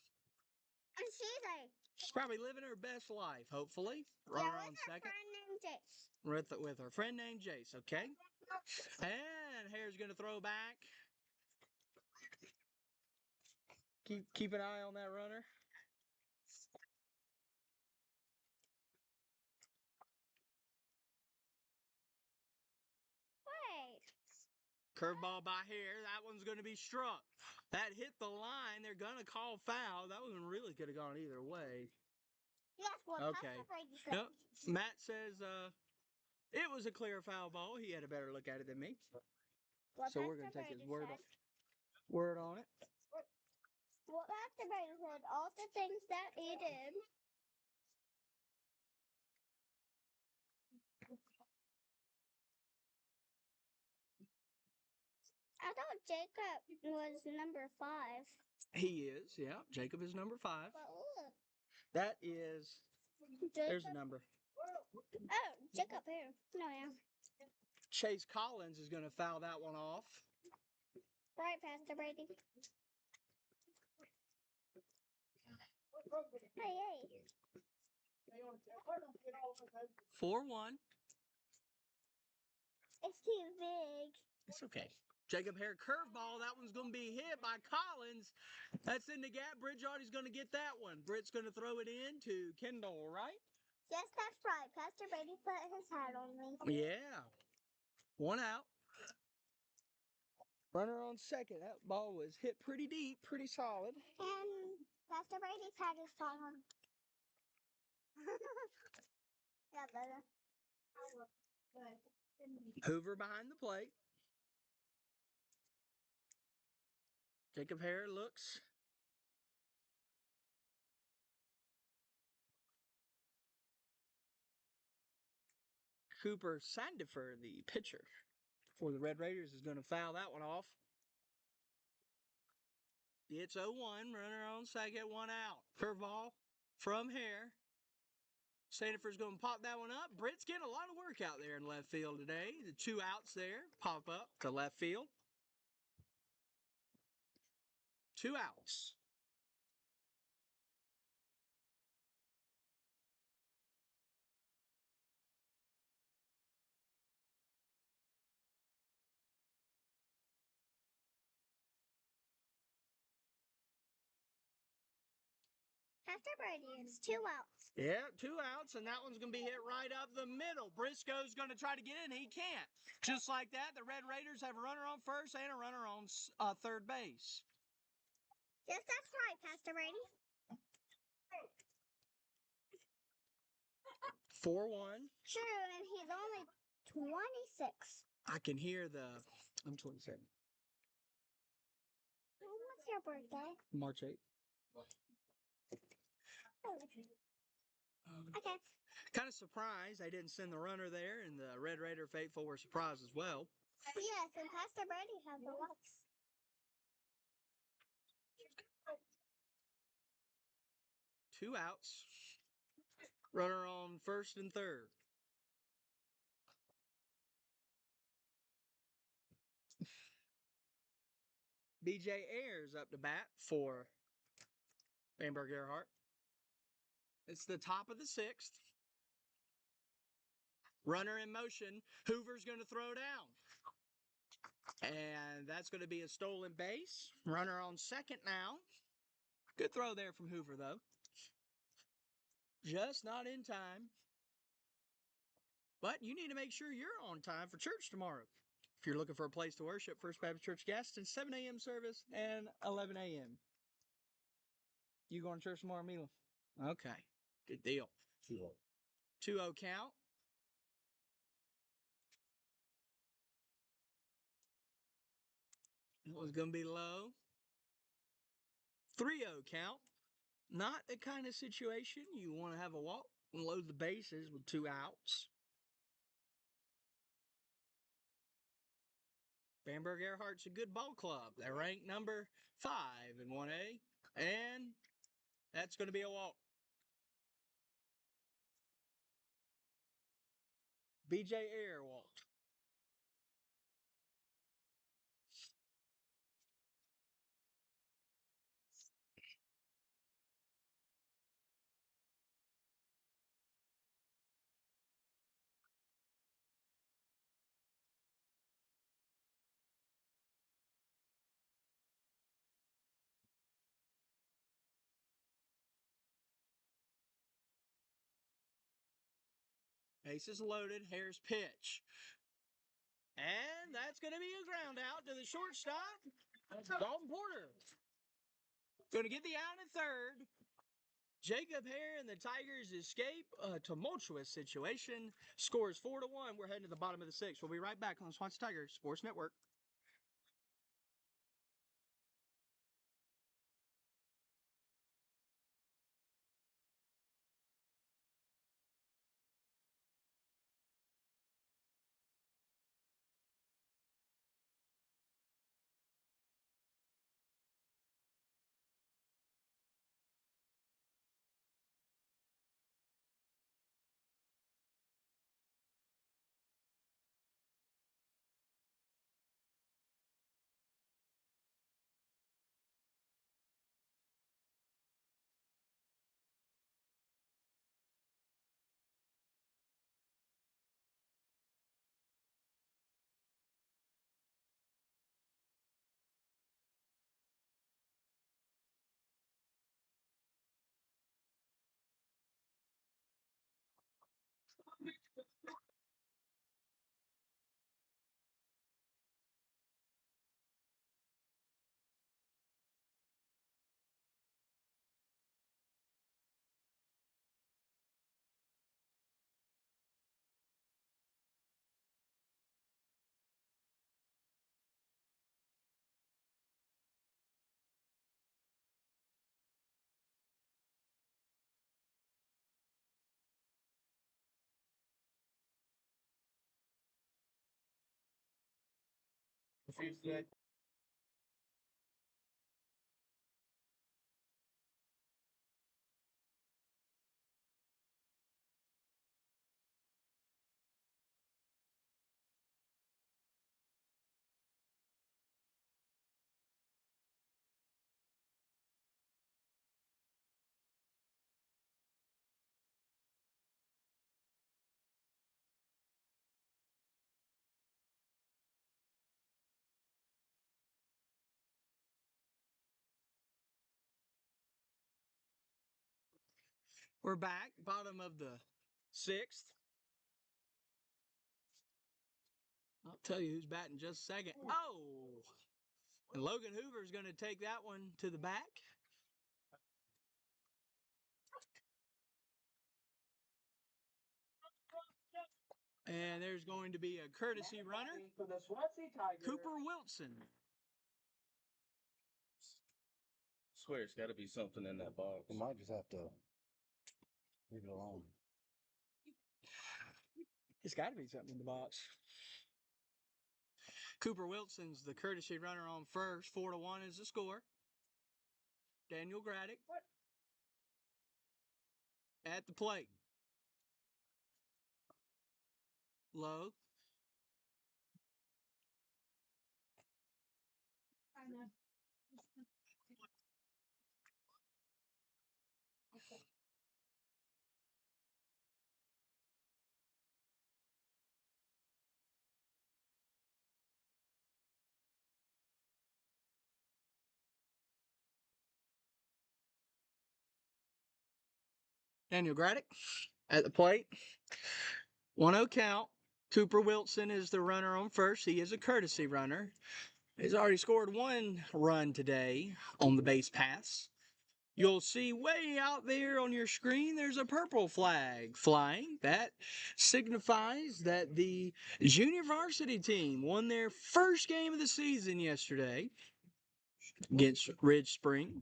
And she's like, She's probably living her best life, hopefully. yeah, Runner on with her second. friend named Jace. With her friend named Jace, okay? And Hare's going to throw back. Keep an eye on that runner. Wait. Curveball by Hare. That one's going to be struck. That hit the line. They're going to call foul. That one really could have gone either way. Yes, what Okay. Pastor Brady said. Nope. Matt says it was a clear foul ball. He had a better look at it than me. What So we're Pastor going to take his Brady said. word on it. What Pastor Brady said, all the things that he did. I thought Jacob was number 5. He is, yeah. Jacob is number 5. But look. That is, there's a Jacob. number. Oh, Jacob here. No, yeah. Chase Collins is going to foul that one off. Right, Pastor Brady. Hey, hey. 4-1. It's too big. It's okay. Jacob Hare curveball. That one's going to be hit by Collins. That's in the gap. Bridgewater's going to get that one. Britt's going to throw it in to Kendall, right? Yes, that's right. Pastor Brady put his hat on me. Yeah. One out. Runner on second. That ball was hit pretty deep, pretty solid. And Pastor Brady's hat is on. Yeah, better. Hoover behind the plate. Jacob Hare looks. Cooper Sandifer, the pitcher for the Red Raiders, is going to foul that one off. It's 0-1. Runner on second, one out. Curveball from Hare. Sandifer's going to pop that one up. Britt's getting a lot of work out there in left field today. The 2 outs there pop up to left field. 2 outs. Pastor Brady. It's 2 outs. Yeah, 2 outs, and that one's going to be hit right up the middle. Briscoe's going to try to get in. He can't. Just like that, the Red Raiders have a runner on first and a runner on third base. Yes, that's right, Pastor Brady. 4-1. True, and he's only 26. I can hear I'm 27. What's your birthday? March 8th. Okay. Kind of surprised I didn't send the runner there, and the Red Raider faithful were surprised as well. Yes, and Pastor Brady has the looks. 2 outs. Runner on first and third. BJ Ayers up to bat for Bamburg-Ehrhardt. It's the top of the 6th. Runner in motion. Hoover's going to throw down. And that's going to be a stolen base. Runner on second now. Good throw there from Hoover, though. Just not in time. But you need to make sure you're on time for church tomorrow. If you're looking for a place to worship, First Baptist Church Gaston, 7 a.m. service and 11 a.m. You going to church tomorrow, Mila? Okay. Good deal. 2-0 count. It was going to be low. 3-0 count. Not the kind of situation you want to have a walk and load the bases with 2 outs. Bamburg-Ehrhardt's a good ball club. They're ranked number 5 in 1A. And that's going to be a walk. BJ Ayer walked. Bases loaded. Here's pitch. And that's going to be a ground out to the shortstop. Dalton Porter. Going to get the out at third. Jacob Hare and the Tigers escape a tumultuous situation. Scores 4-1. We're heading to the bottom of the 6th. We'll be right back on the Swansea Tigers Sports Network. Refuse that. We're back, bottom of the sixth. I'll tell you who's batting just a second. Oh! And Logan Hoover's going to take that one to the back. And there's going to be a courtesy runner. For the Swansea Tigers. Cooper Wilson. Swear it's got to be something in that box. We might just have to leave it alone. It's got to be something in the box. Cooper Wilson's the courtesy runner on first. 4-1 is the score. Daniel Graddick at the plate. Low. Daniel Graddick at the plate. 1-0 count. Cooper Wilson is the runner on first. He is a courtesy runner. He's already scored 1 run today on the base pass. You'll see way out there on your screen, there's a purple flag flying. That signifies that the junior varsity team won their first game of the season yesterday against Ridge Spring.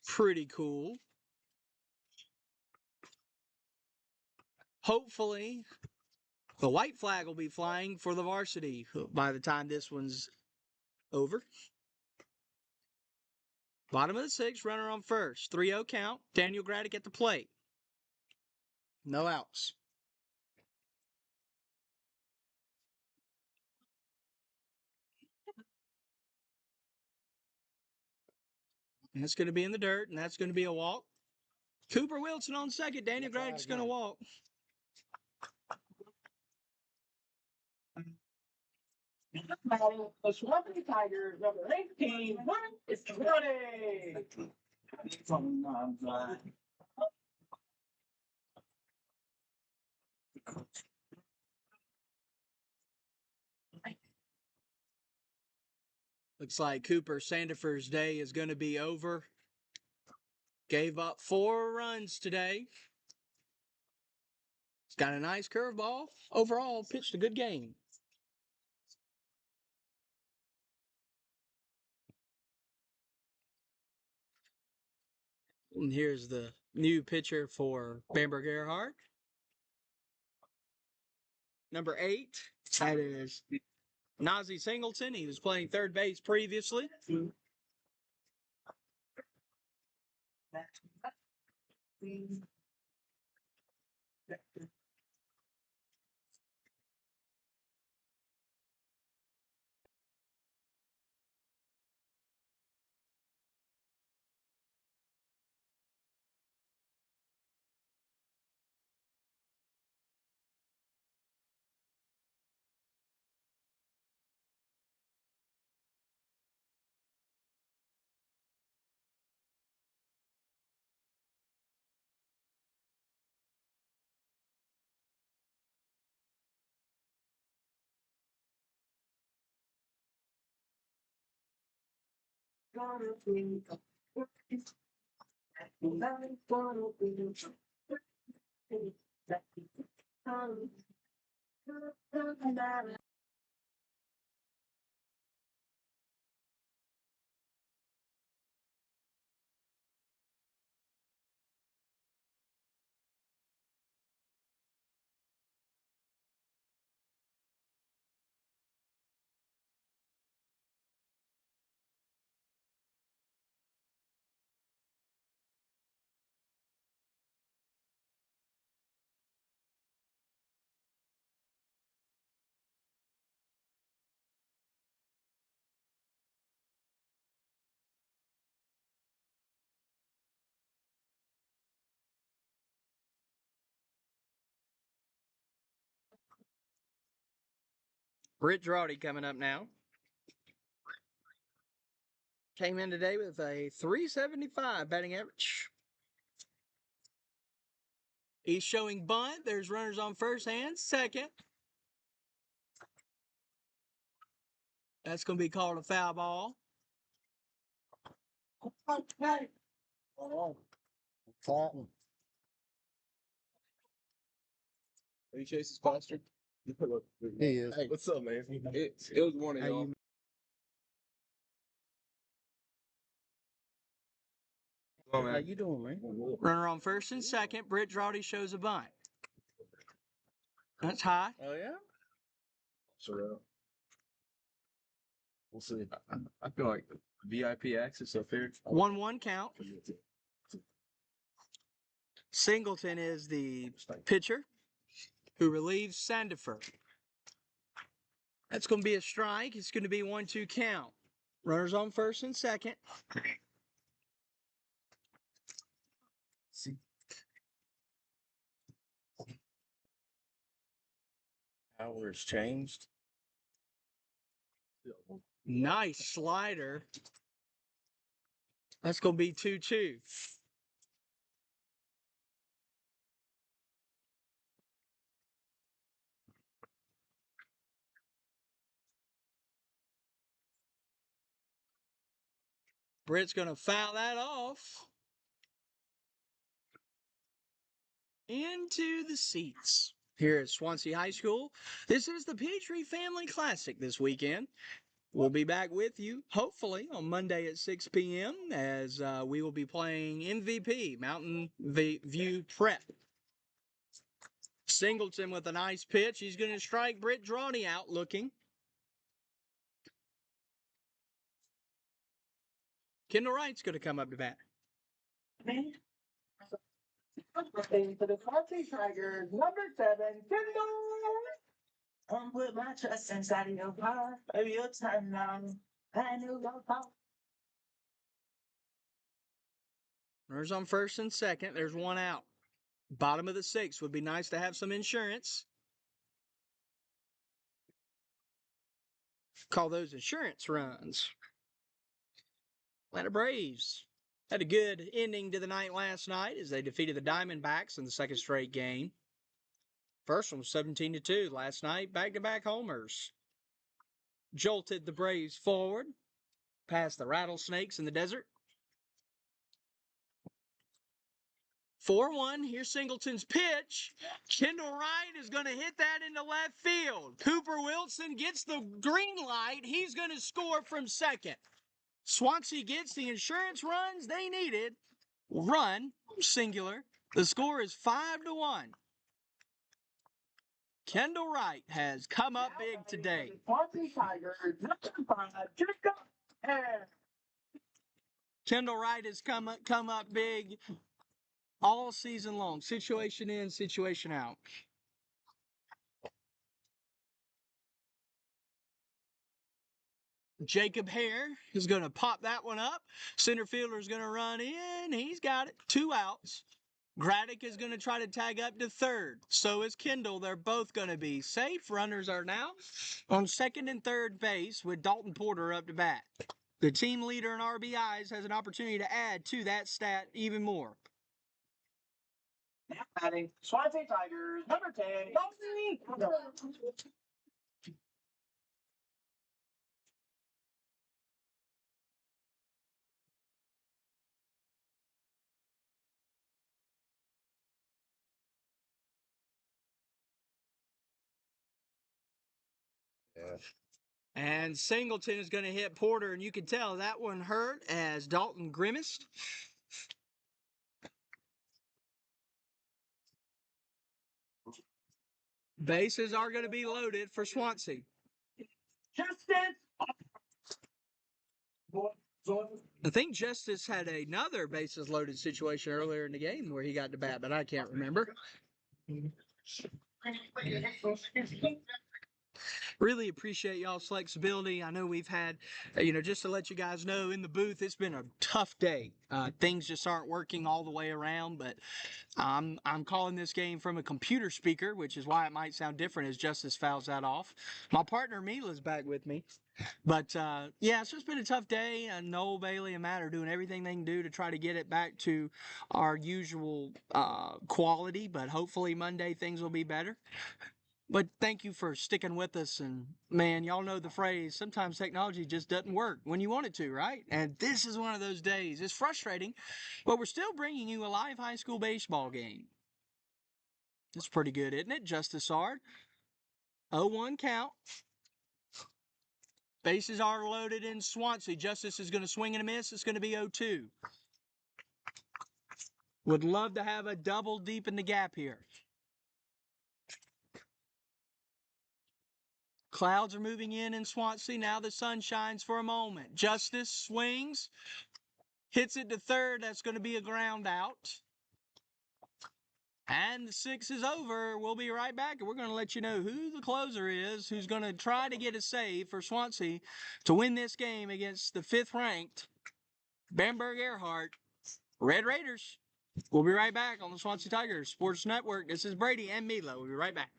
Pretty cool. Hopefully, the white flag will be flying for the varsity by the time this one's over. Bottom of the sixth, runner on first. 3-0 count. Daniel Graddick at the plate. No outs. And that's going to be in the dirt, and that's going to be a walk. Cooper Wilson on second. Daniel Graddick's going to walk. The Swansea Tigers, number 18, it's Brady. Looks like Cooper Sandifer's day is going to be over. Gave up 4 runs today. He's got a nice curveball. Overall, pitched a good game. And here's the new pitcher for Bamburg-Ehrhardt. Number 8, that is Nazi Singleton. He was playing third base previously. Rich Roddy coming up now. Came in today with a .375 batting average. He's showing bunt. There's runners on first and second. That's going to be called a foul ball. Are you Chase's pastor? He is. Hey, what's up, man? It was one of How y'all. you- Come on, man. How you doing, man? Runner on first and second. Brady shows a bunt. That's high. Oh yeah. So we'll see. I feel like VIP access up here. 1-1 count. Singleton is the pitcher who relieves Sandifer. That's going to be a strike. It's going to be 1-2 count. Runners on first and second. Hours changed. Nice slider. That's going to be 2-2. Britt's going to foul that off. Into the seats here at Swansea High School. This is the Petrey Family Classic this weekend. We'll be back with you, hopefully, on Monday at 6 p.m. as we will be playing MVP, Mountain View Prep. Singleton with a nice pitch. He's going to strike Britt Drawny out looking. Kendall Wright's going to come up to bat. For the Swansea Tigers, number 7, Kendall. Come put my trust inside of your heart. Baby, your time now. I knew your thought. Runners on first and second. There's one out. Bottom of the 6th. Would be nice to have some insurance. Call those insurance runs. Atlanta Braves had a good ending to the night last night as they defeated the Diamondbacks in the second straight game. First one was 17-2 last night. Back-to-back homers. Jolted the Braves forward past the Rattlesnakes in the desert. 4-1. Here's Singleton's pitch. Kendall Wright is going to hit that into left field. Cooper Wilson gets the green light. He's going to score from second. Swansea gets the insurance runs they needed. Run, singular. The score is 5-1. Kendall Wright has come up big today. Swansea Tigers, number 5, Jacob. Kendall Wright has come up big all season long. Situation in, situation out. Jacob Hare is going to pop that one up. Center fielder is going to run in. He's got it. 2 outs. Graddick is going to try to tag up to third. So is Kendall. They're both going to be safe. Runners are now on second and third base with Dalton Porter up to bat. The team leader in RBIs has an opportunity to add to that stat even more. Now batting, Swansea Tigers, number 10, Dalton. And Singleton is going to hit Porter, and you can tell that one hurt as Dalton grimaced. Bases are going to be loaded for Swansea. Justin. I think Justice had another bases loaded situation earlier in the game where he got to bat, but I can't remember. Really appreciate y'all's flexibility. I know we've had, just to let you guys know, in the booth, it's been a tough day. Things just aren't working all the way around, but I'm calling this game from a computer speaker, which is why it might sound different as Justice fouls that off. My partner Mila's back with me. But yeah, it's just been a tough day. And Noel, Bailey, and Matt are doing everything they can do to try to get it back to our usual quality. But hopefully Monday things will be better. But thank you for sticking with us. And man, y'all know the phrase, sometimes technology just doesn't work when you want it to, right? And this is one of those days. It's frustrating, but we're still bringing you a live high school baseball game. That's pretty good, isn't it? Justice Ard. 0-1 count. Bases are loaded in Swansea. Justice is going to swing and a miss. It's going to be 0-2. Would love to have a double deep in the gap here. Clouds are moving in Swansea. Now the sun shines for a moment. Justice swings, hits it to third. That's going to be a ground out. And the 6 is over. We'll be right back, and we're going to let you know who the closer is, who's going to try to get a save for Swansea to win this game against the 5th-ranked Bamburg-Ehrhardt Red Raiders. We'll be right back on the Swansea Tigers Sports Network. This is Brady and Mila. We'll be right back.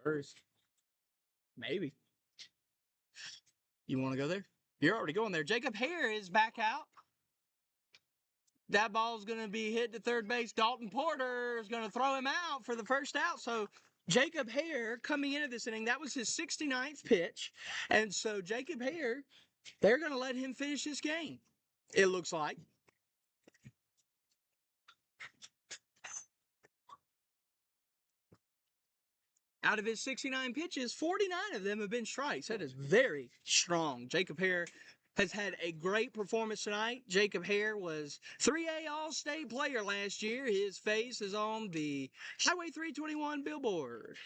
First, maybe. You want to go there? You're already going there. Jacob Hare is back out. That ball's going to be hit to third base. Dalton Porter is going to throw him out for the first out. So Jacob Hare coming into this inning, that was his 69th pitch. And so Jacob Hare, they're going to let him finish this game, it looks like. Out of his 69 pitches, 49 of them have been strikes. That is very strong. Jacob Hare has had a great performance tonight. Jacob Hare was 3A All-State player last year. His face is on the Highway 321 billboard.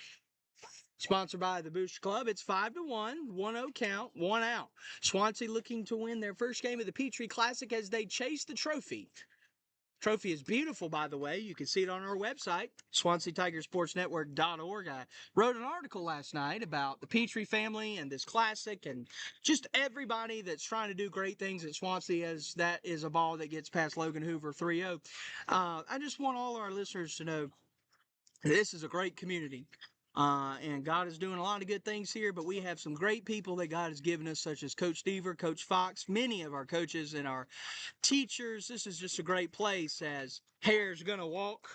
Sponsored by the Booster Club. It's 5-1, 1-0 count, 1 out. Swansea looking to win their first game of the Petrey Classic as they chase the trophy. Trophy is beautiful, by the way. You can see it on our website, SwanseaTigerSportsNetwork.org. I wrote an article last night about the Petrey family and this classic and just everybody that's trying to do great things at Swansea, as that is a ball that gets past Logan Hoover 3-0. I just want all our listeners to know this is a great community. And God is doing a lot of good things here, but we have some great people that God has given us, such as Coach Stever, Coach Fox, many of our coaches and our teachers. This is just a great place as Hare's going to walk.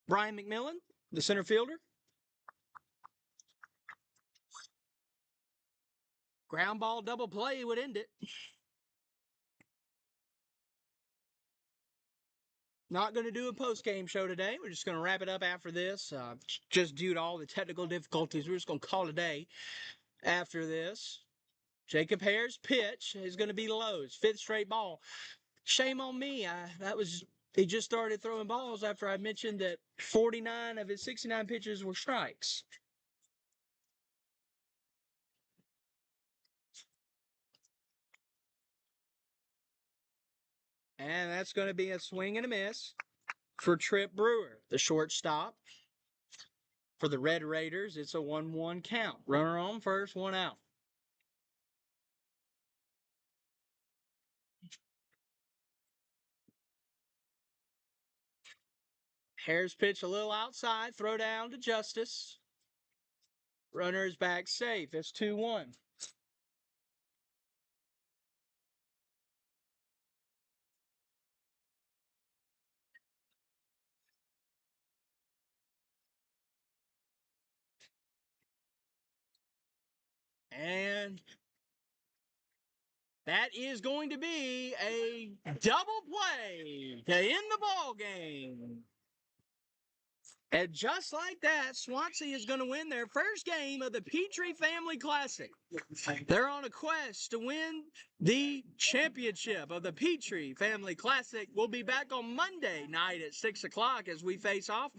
Brian McMillan, the center fielder. Ground ball double play would end it. Not going to do a post-game show today. We're just going to wrap it up after this. Just due to all the technical difficulties, we're just going to call it a day after this. Jacob Hare's pitch is going to be low. His 5th straight ball. Shame on me. That was He just started throwing balls after I mentioned that 49 of his 69 pitches were strikes. And that's going to be a swing and a miss for Trip Brewer, the shortstop. For the Red Raiders, it's a 1-1 count. Runner on first, one out. Harris pitch a little outside, throw down to Justice. Runner is back safe. It's 2-1. And that is going to be a double play to end the ball game. And just like that, Swansea is going to win their first game of the Petrey Family Classic. They're on a quest to win the championship of the Petrey Family Classic. We'll be back on Monday night at 6 o'clock as we face off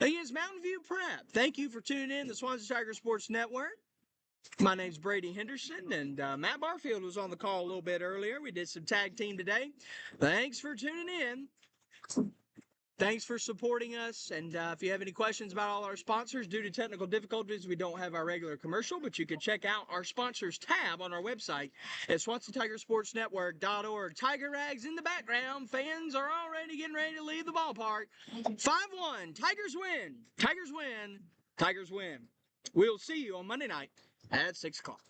against Mountain View Prep. Thank you for tuning in to the Swansea Tiger Sports Network. My name's Brady Henderson, and Matt Barfield was on the call a little bit earlier. We did some tag team today. Thanks for tuning in. Thanks for supporting us, and if you have any questions about all our sponsors, due to technical difficulties, we don't have our regular commercial, but you can check out our sponsors tab on our website at SwanseaTigerSportsNetwork.org. Tiger Rags in the background. Fans are already getting ready to leave the ballpark. 5-1. Tigers win. Tigers win. Tigers win. We'll see you on Monday night at 6 o'clock.